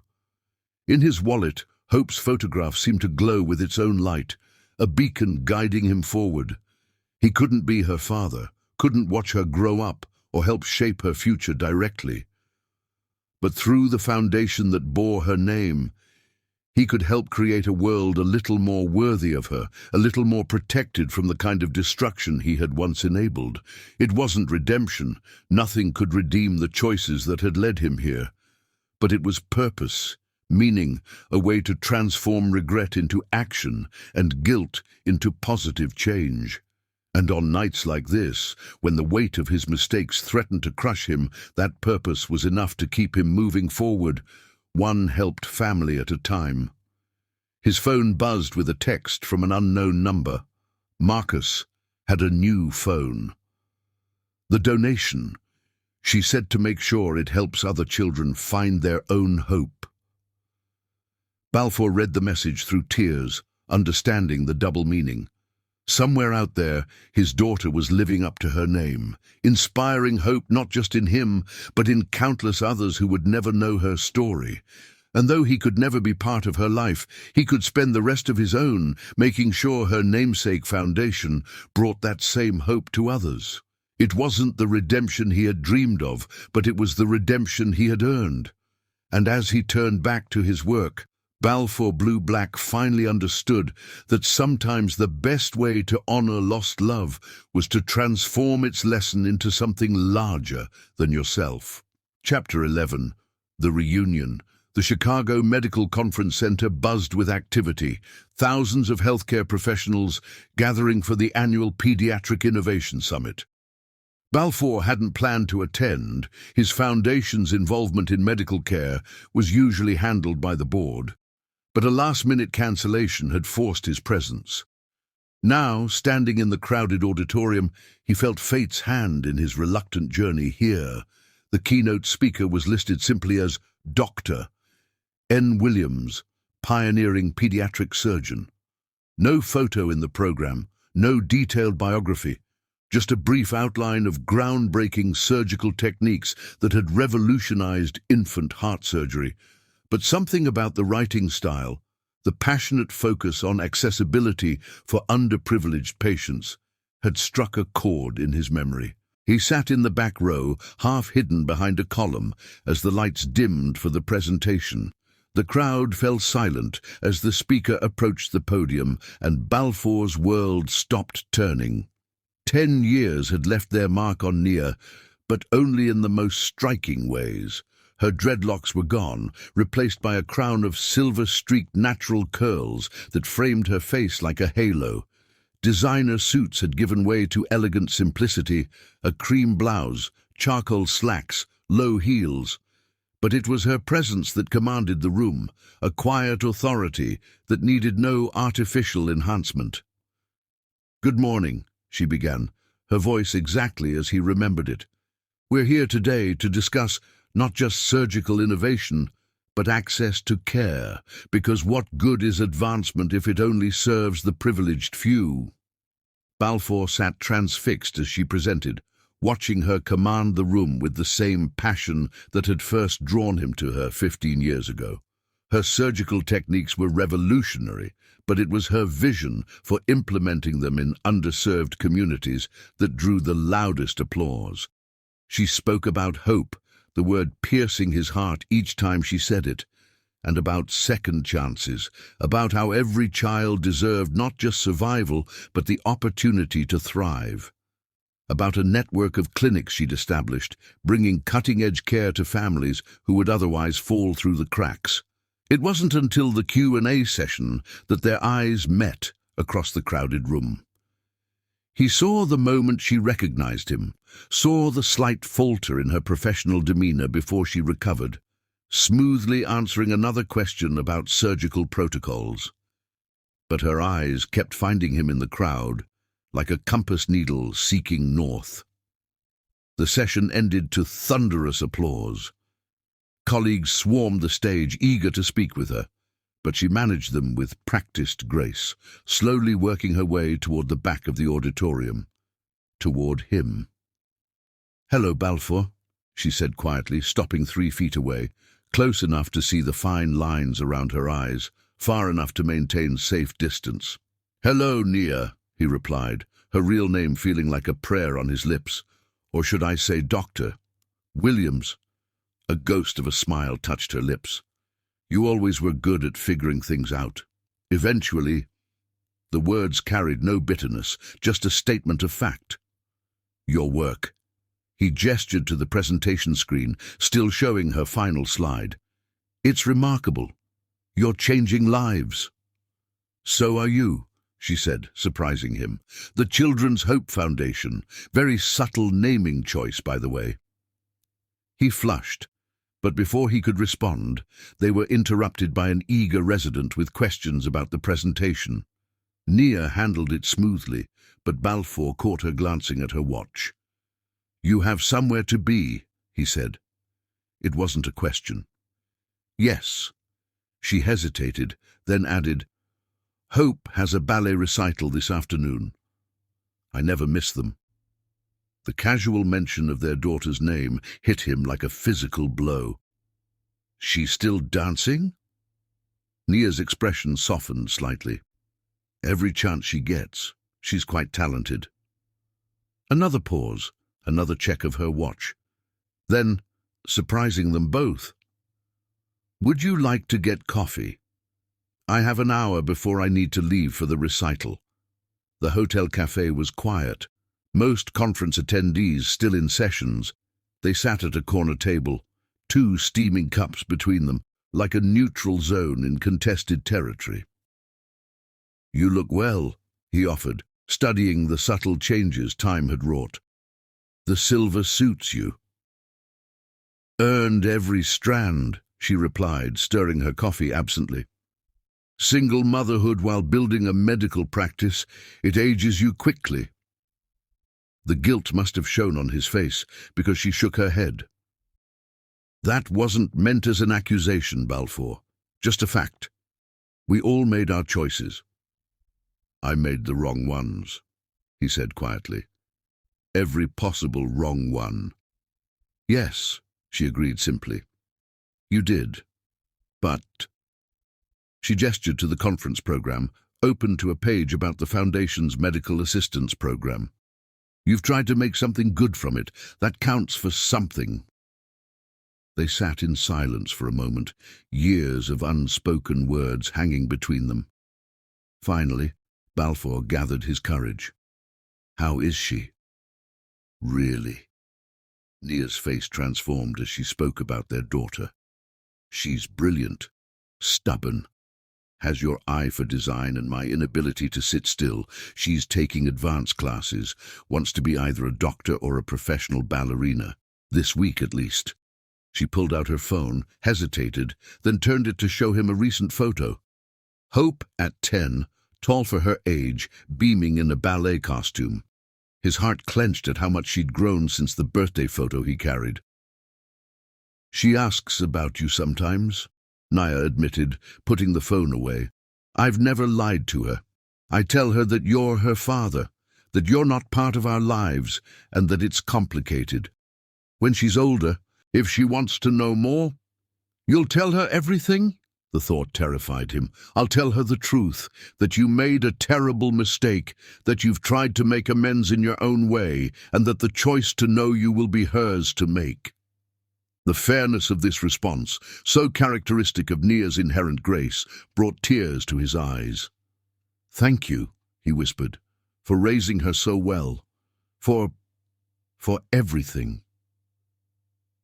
In his wallet, Hope's photograph seemed to glow with its own light, a beacon guiding him forward. He couldn't be her father, couldn't watch her grow up or help shape her future directly. But through the foundation that bore her name, he could help create a world a little more worthy of her, a little more protected from the kind of destruction he had once enabled. It wasn't redemption. Nothing could redeem the choices that had led him here. But it was purpose, meaning, a way to transform regret into action and guilt into positive change. And on nights like this, when the weight of his mistakes threatened to crush him, that purpose was enough to keep him moving forward, one helped family at a time. His phone buzzed with a text from an unknown number. Marcus had a new phone. The donation, she said, to make sure it helps other children find their own hope. Balfour read the message through tears, understanding the double meaning. Somewhere out there, his daughter was living up to her name, inspiring hope not just in him, but in countless others who would never know her story. And though he could never be part of her life, he could spend the rest of his own making sure her namesake foundation brought that same hope to others. It wasn't the redemption he had dreamed of, but it was the redemption he had earned. And as he turned back to his work, Balfour Blue Black finally understood that sometimes the best way to honor lost love was to transform its lesson into something larger than yourself. Chapter 11. The Reunion. The Chicago Medical Conference Center buzzed with activity, thousands of healthcare professionals gathering for the annual Pediatric Innovation Summit. Balfour hadn't planned to attend. His foundation's involvement in medical care was usually handled by the board, but a last-minute cancellation had forced his presence. Now, standing in the crowded auditorium, he felt fate's hand in his reluctant journey here. The keynote speaker was listed simply as Dr. N. Williams, pioneering pediatric surgeon. No photo in the program, no detailed biography, just a brief outline of groundbreaking surgical techniques that had revolutionized infant heart surgery. But something about the writing style, the passionate focus on accessibility for underprivileged patients, had struck a chord in his memory. He sat in the back row, half hidden behind a column, as the lights dimmed for the presentation. The crowd fell silent as the speaker approached the podium, and Balfour's world stopped turning. 10 years had left their mark on Nia, but only in the most striking ways. Her dreadlocks were gone, replaced by a crown of silver-streaked natural curls that framed her face like a halo. Designer suits had given way to elegant simplicity, a cream blouse, charcoal slacks, low heels. But it was her presence that commanded the room, a quiet authority that needed no artificial enhancement. "Good morning," she began, her voice exactly as he remembered it. "We're here today to discuss not just surgical innovation, but access to care, because what good is advancement if it only serves the privileged few?" Balfour sat transfixed as she presented, watching her command the room with the same passion that had first drawn him to her 15 years ago. Her surgical techniques were revolutionary, but it was her vision for implementing them in underserved communities that drew the loudest applause. She spoke about hope, the word piercing his heart each time she said it, and about second chances, about how every child deserved not just survival, but the opportunity to thrive. About a network of clinics she'd established, bringing cutting-edge care to families who would otherwise fall through the cracks. It wasn't until the Q&A session that their eyes met across the crowded room. He saw the moment she recognized him, saw the slight falter in her professional demeanor before she recovered, smoothly answering another question about surgical protocols. But her eyes kept finding him in the crowd, like a compass needle seeking north. The session ended to thunderous applause. Colleagues swarmed the stage, eager to speak with her, but she managed them with practiced grace, slowly working her way toward the back of the auditorium, toward him. "Hello, Balfour," she said quietly, stopping 3 feet away, close enough to see the fine lines around her eyes, far enough to maintain safe distance. "Hello, Nia," he replied, her real name feeling like a prayer on his lips. "Or should I say Dr. Williams?" A ghost of a smile touched her lips. "You always were good at figuring things out." Eventually, the words carried no bitterness, just a statement of fact. "Your work." He gestured to the presentation screen, still showing her final slide. "It's remarkable. You're changing lives." "So are you," she said, surprising him. "The Children's Hope Foundation. Very subtle naming choice, by the way." He flushed, but before he could respond, they were interrupted by an eager resident with questions about the presentation. Nia handled it smoothly, but Balfour caught her glancing at her watch. "You have somewhere to be," he said. It wasn't a question. "Yes." She hesitated, then added, "Hope has a ballet recital this afternoon. I never miss them." The casual mention of their daughter's name hit him like a physical blow. "She's still dancing?" Nia's expression softened slightly. "Every chance she gets. She's quite talented." Another pause, another check of her watch. Then, surprising them both, "Would you like to get coffee? I have an hour before I need to leave for the recital." The hotel cafe was quiet. Most conference attendees still in sessions. They sat at a corner table, 2 steaming cups between them, like a neutral zone in contested territory. "You look well," he offered, studying the subtle changes time had wrought. "The silver suits you." "Earned every strand," she replied, stirring her coffee absently. "Single motherhood while building a medical practice, it ages you quickly." The guilt must have shown on his face, because she shook her head. "That wasn't meant as an accusation, Balfour. Just a fact. We all made our choices." "I made the wrong ones," he said quietly. "Every possible wrong one." "Yes," she agreed simply. "You did. But—" She gestured to the conference program, open to a page about the Foundation's medical assistance program. "You've tried to make something good from it. That counts for something." They sat in silence for a moment, years of unspoken words hanging between them. Finally, Balfour gathered his courage. "How is she?" "Really?" Nia's face transformed as she spoke about their daughter. "She's brilliant, stubborn, has your eye for design and my inability to sit still. She's taking advanced classes, wants to be either a doctor or a professional ballerina. This week at least." She pulled out her phone, hesitated, then turned it to show him a recent photo. Hope at 10, tall for her age, beaming in a ballet costume. His heart clenched at how much she'd grown since the birthday photo he carried. "She asks about you sometimes," Nia admitted, putting the phone away. "I've never lied to her. I tell her that you're her father, that you're not part of our lives, and that it's complicated. When she's older, if she wants to know more—" "You'll tell her everything?" The thought terrified him. "I'll tell her the truth, that you made a terrible mistake, that you've tried to make amends in your own way, and that the choice to know you will be hers to make." The fairness of this response, so characteristic of Nia's inherent grace, brought tears to his eyes. "Thank you," he whispered, "for raising her so well. For everything."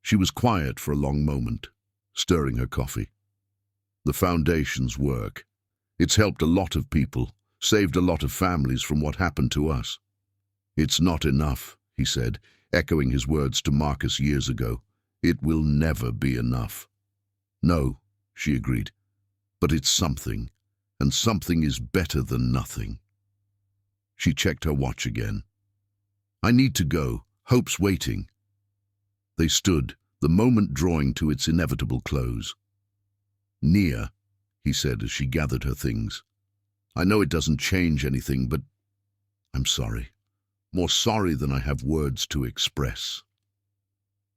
She was quiet for a long moment, stirring her coffee. The foundation's work. It's helped a lot of people, saved a lot of families from what happened to us. It's not enough, he said, echoing his words to Marcus years ago. It will never be enough. No, she agreed, but it's something, and something is better than nothing. She checked her watch again. I need to go. Hope's waiting. They stood, the moment drawing to its inevitable close. Nia, he said as she gathered her things. I know it doesn't change anything, but I'm sorry. More sorry than I have words to express.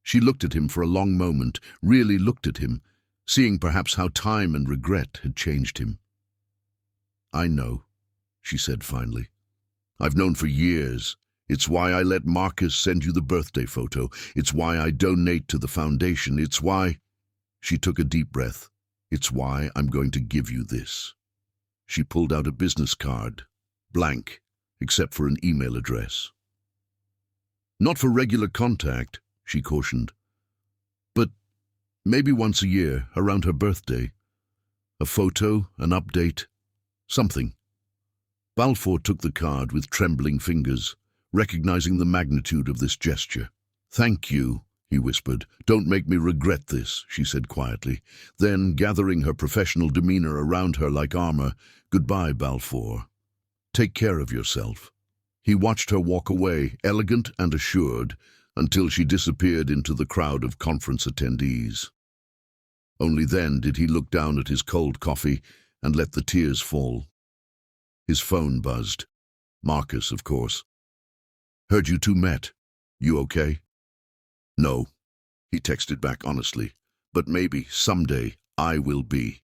She looked at him for a long moment, really looked at him, seeing perhaps how time and regret had changed him. I know, she said finally. I've known for years. It's why I let Marcus send you the birthday photo. It's why I donate to the foundation. It's why... She took a deep breath. It's why I'm going to give you this. She pulled out a business card, blank, except for an email address. Not for regular contact, she cautioned, but maybe once a year, around her birthday. A photo, an update, something. Balfour took the card with trembling fingers, recognizing the magnitude of this gesture. Thank you, he whispered. Don't make me regret this, she said quietly. Then, gathering her professional demeanor around her like armor, goodbye, Balfour. Take care of yourself. He watched her walk away, elegant and assured, until she disappeared into the crowd of conference attendees. Only then did he look down at his cold coffee and let the tears fall. His phone buzzed. Marcus, of course. Heard you two met. You okay? No, he texted back honestly, but maybe, someday, I will be.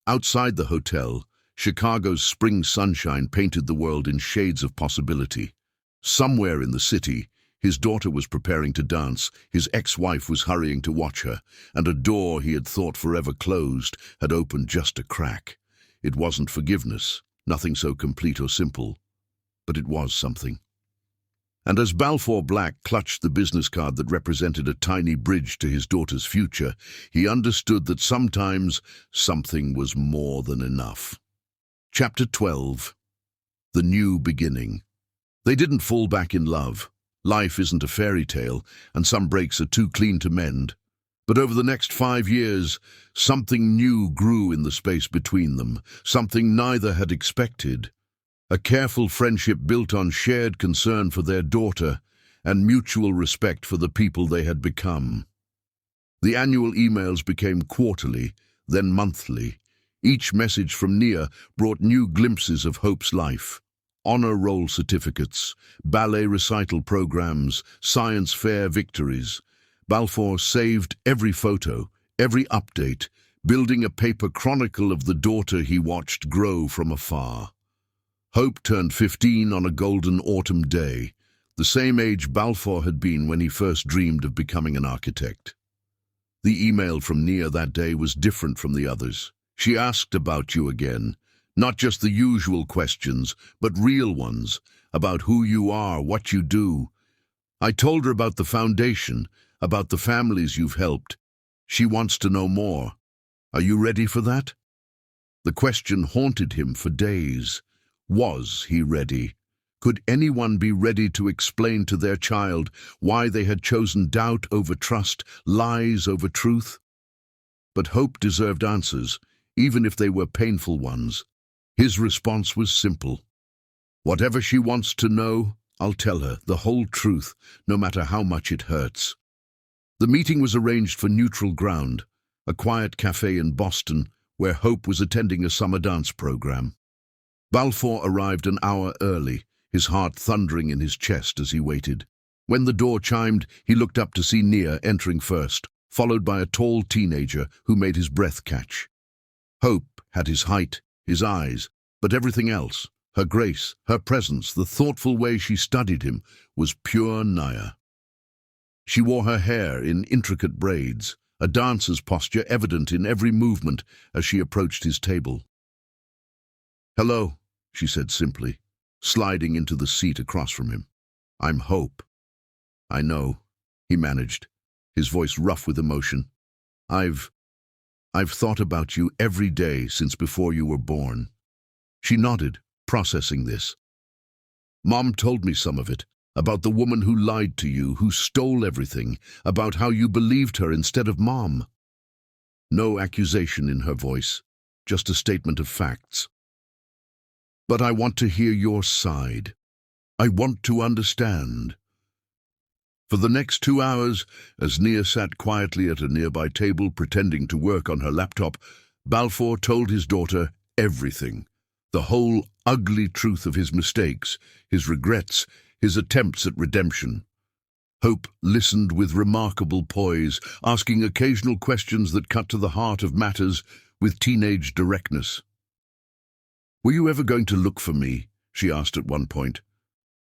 Outside the hotel, Chicago's spring sunshine painted the world in shades of possibility. Somewhere in the city, his daughter was preparing to dance, his ex-wife was hurrying to watch her, and a door he had thought forever closed had opened just a crack. It wasn't forgiveness, nothing so complete or simple, but it was something. And as Balfour Black clutched the business card that represented a tiny bridge to his daughter's future, he understood that sometimes something was more than enough. Chapter 12. The New Beginning. They didn't fall back in love. Life isn't a fairy tale, and some breaks are too clean to mend. But over the next 5 years, something new grew in the space between them, something neither had expected. A careful friendship built on shared concern for their daughter and mutual respect for the people they had become. The annual emails became quarterly, then monthly. Each message from Nia brought new glimpses of Hope's life. Honor roll certificates, ballet recital programs, science fair victories. Balfour saved every photo, every update, building a paper chronicle of the daughter he watched grow from afar. Hope turned 15 on a golden autumn day, the same age Balfour had been when he first dreamed of becoming an architect. The email from Nia that day was different from the others. She asked about you again, not just the usual questions, but real ones, about who you are, what you do. I told her about the foundation, about the families you've helped. She wants to know more. Are you ready for that? The question haunted him for days. Was he ready? Could anyone be ready to explain to their child why they had chosen doubt over trust, lies over truth? But Hope deserved answers, even if they were painful ones. His response was simple. Whatever she wants to know, I'll tell her the whole truth, no matter how much it hurts. The meeting was arranged for neutral ground, a quiet cafe in Boston, where Hope was attending a summer dance program. Balfour arrived an hour early, his heart thundering in his chest as he waited. When the door chimed, he looked up to see Nia entering first, followed by a tall teenager who made his breath catch. Hope had his height, his eyes, but everything else, her grace, her presence, the thoughtful way she studied him, was pure Nia. She wore her hair in intricate braids, a dancer's posture evident in every movement as she approached his table. "Hello," she said simply, sliding into the seat across from him. "I'm Hope." "I know," he managed, his voice rough with emotion. I've I've thought about you every day since before you were born." She nodded, processing this. "Mom told me some of it, about the woman who lied to you, who stole everything, about how you believed her instead of Mom." No accusation in her voice, just a statement of facts. "But I want to hear your side. I want to understand." For the next 2 hours, as Nia sat quietly at a nearby table pretending to work on her laptop, Balfour told his daughter everything. The whole ugly truth of his mistakes, his regrets, his attempts at redemption. Hope listened with remarkable poise, asking occasional questions that cut to the heart of matters with teenage directness. "Were you ever going to look for me?" she asked at one point.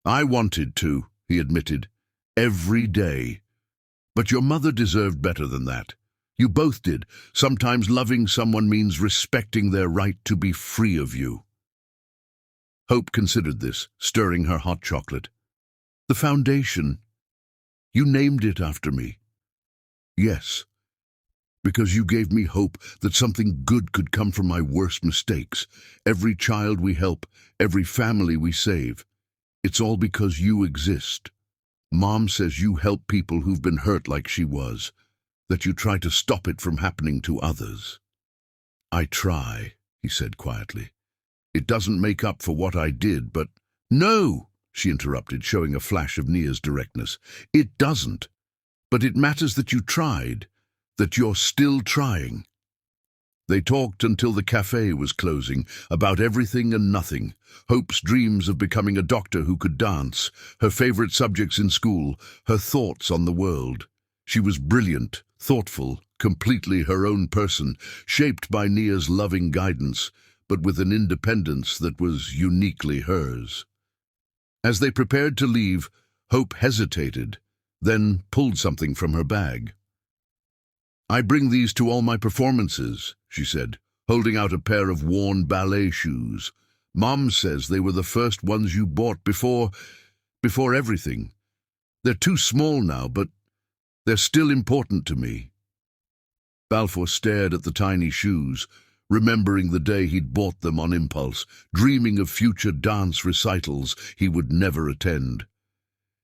"I wanted to," he admitted, "every day. But your mother deserved better than that. You both did. Sometimes loving someone means respecting their right to be free of you." Hope considered this, stirring her hot chocolate. "The foundation. You named it after me." "Yes, because you gave me hope that something good could come from my worst mistakes. Every child we help, every family we save. It's all because you exist. Mom says you help people who've been hurt like she was, that you try to stop it from happening to others." "I try," he said quietly. "It doesn't make up for what I did, but—" "No!" she interrupted, showing a flash of Nia's directness. "It doesn't. But it matters that you tried, that you're still trying." They talked until the cafe was closing, about everything and nothing. Hope's dreams of becoming a doctor who could dance, her favorite subjects in school, her thoughts on the world. She was brilliant, thoughtful, completely her own person, shaped by Nia's loving guidance, but with an independence that was uniquely hers. As they prepared to leave, Hope hesitated, then pulled something from her bag. "I bring these to all my performances," she said, holding out a pair of worn ballet shoes. "Mom says they were the first ones you bought before everything. They're too small now, but they're still important to me." Balfour stared at the tiny shoes, remembering the day he'd bought them on impulse, dreaming of future dance recitals he would never attend.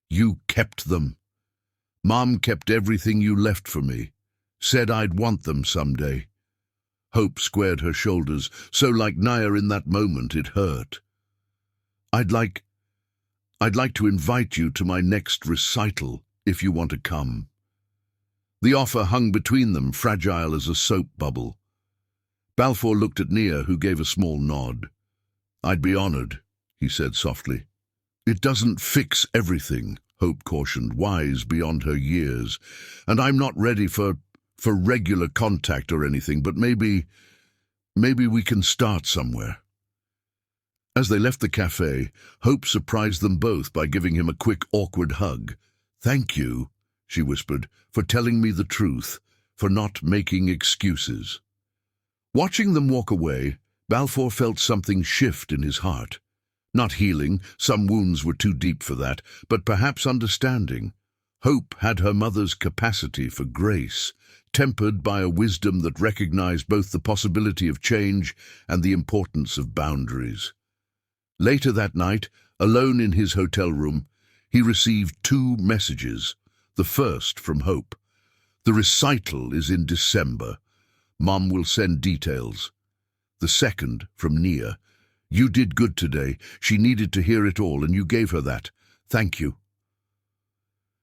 "You kept them. Mom kept everything you left for me. Said I'd want them someday." Hope squared her shoulders, so like Nia in that moment it hurt. I'd like to invite you to my next recital, if you want to come." The offer hung between them, fragile as a soap bubble. Balfour looked at Nia, who gave a small nod. "I'd be honored," he said softly. "It doesn't fix everything," Hope cautioned, wise beyond her years. "And I'm not ready for regular contact or anything, but maybe we can start somewhere." As they left the cafe, Hope surprised them both by giving him a quick, awkward hug. "Thank you," she whispered, "for telling me the truth, for not making excuses." Watching them walk away, Balfour felt something shift in his heart. Not healing, some wounds were too deep for that, but perhaps understanding. Hope had her mother's capacity for grace, tempered by a wisdom that recognized both the possibility of change and the importance of boundaries. Later that night, alone in his hotel room, he received 2 messages. The first from Hope. "The recital is in December. Mom will send details." The second from Nia. "You did good today. She needed to hear it all, and you gave her that. Thank you."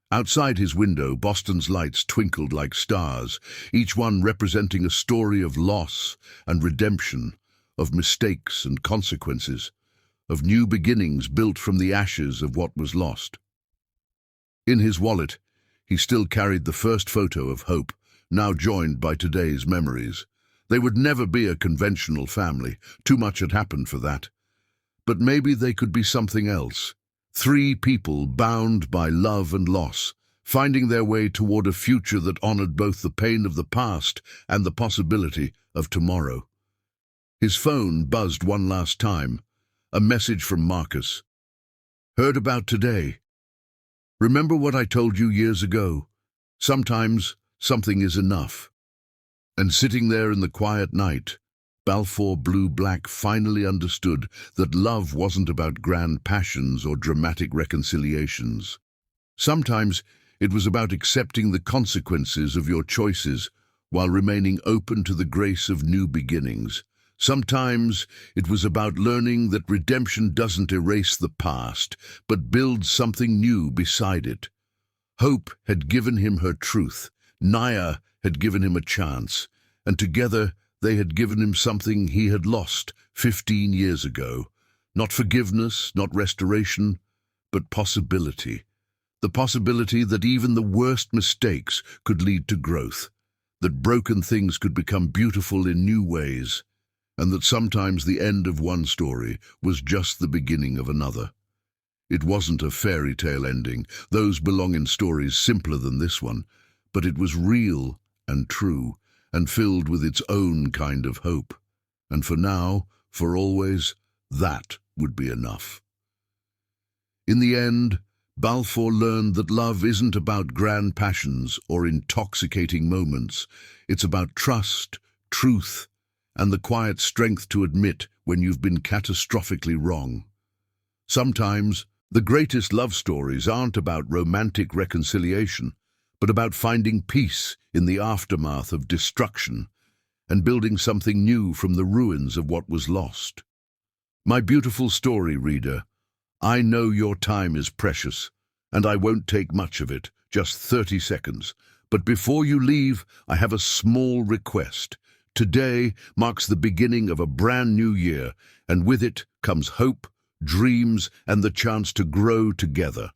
Outside his window, Boston's lights twinkled like stars, each one representing a story of loss and redemption, of mistakes and consequences, of new beginnings built from the ashes of what was lost. In his wallet, he still carried the first photo of Hope, now joined by today's memories. They would never be a conventional family. Too much had happened for that. But maybe they could be something else. 3 people bound by love and loss, finding their way toward a future that honored both the pain of the past and the possibility of tomorrow. His phone buzzed one last time. A message from Marcus. "Heard about today. Remember what I told you years ago? Sometimes something is enough." And sitting there in the quiet night, Balfour Blue Black finally understood that love wasn't about grand passions or dramatic reconciliations. Sometimes it was about accepting the consequences of your choices while remaining open to the grace of new beginnings. Sometimes it was about learning that redemption doesn't erase the past, but builds something new beside it. Hope had given him her truth, Naya had given him a chance, and together they had given him something he had lost 15 years ago. Not forgiveness, not restoration, but possibility. The possibility that even the worst mistakes could lead to growth, that broken things could become beautiful in new ways, and that sometimes the end of one story was just the beginning of another. It wasn't a fairy tale ending, those belong in stories simpler than this one, but it was real and true, and filled with its own kind of hope. And for now, for always, that would be enough. In the end, Balfour learned that love isn't about grand passions or intoxicating moments. It's about trust, truth, and the quiet strength to admit when you've been catastrophically wrong. Sometimes, the greatest love stories aren't about romantic reconciliation, but about finding peace in the aftermath of destruction and building something new from the ruins of what was lost. My beautiful story reader, I know your time is precious, and I won't take much of it, just 30 seconds. But before you leave, I have a small request. Today marks the beginning of a brand new year, and with it comes hope, dreams, and the chance to grow together.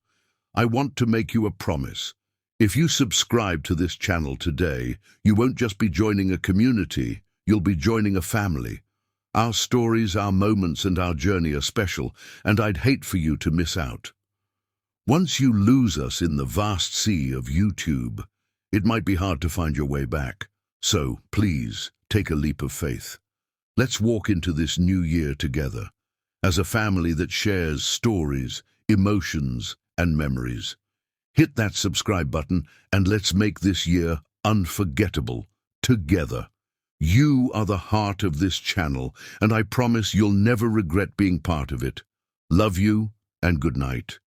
I want to make you a promise. If you subscribe to this channel today, you won't just be joining a community, you'll be joining a family. Our stories, our moments, and our journey are special, and I'd hate for you to miss out. Once you lose us in the vast sea of YouTube, it might be hard to find your way back. So, please, take a leap of faith. Let's walk into this new year together, as a family that shares stories, emotions, and memories. Hit that subscribe button, and let's make this year unforgettable, together. You are the heart of this channel, and I promise you'll never regret being part of it. Love you, and good night.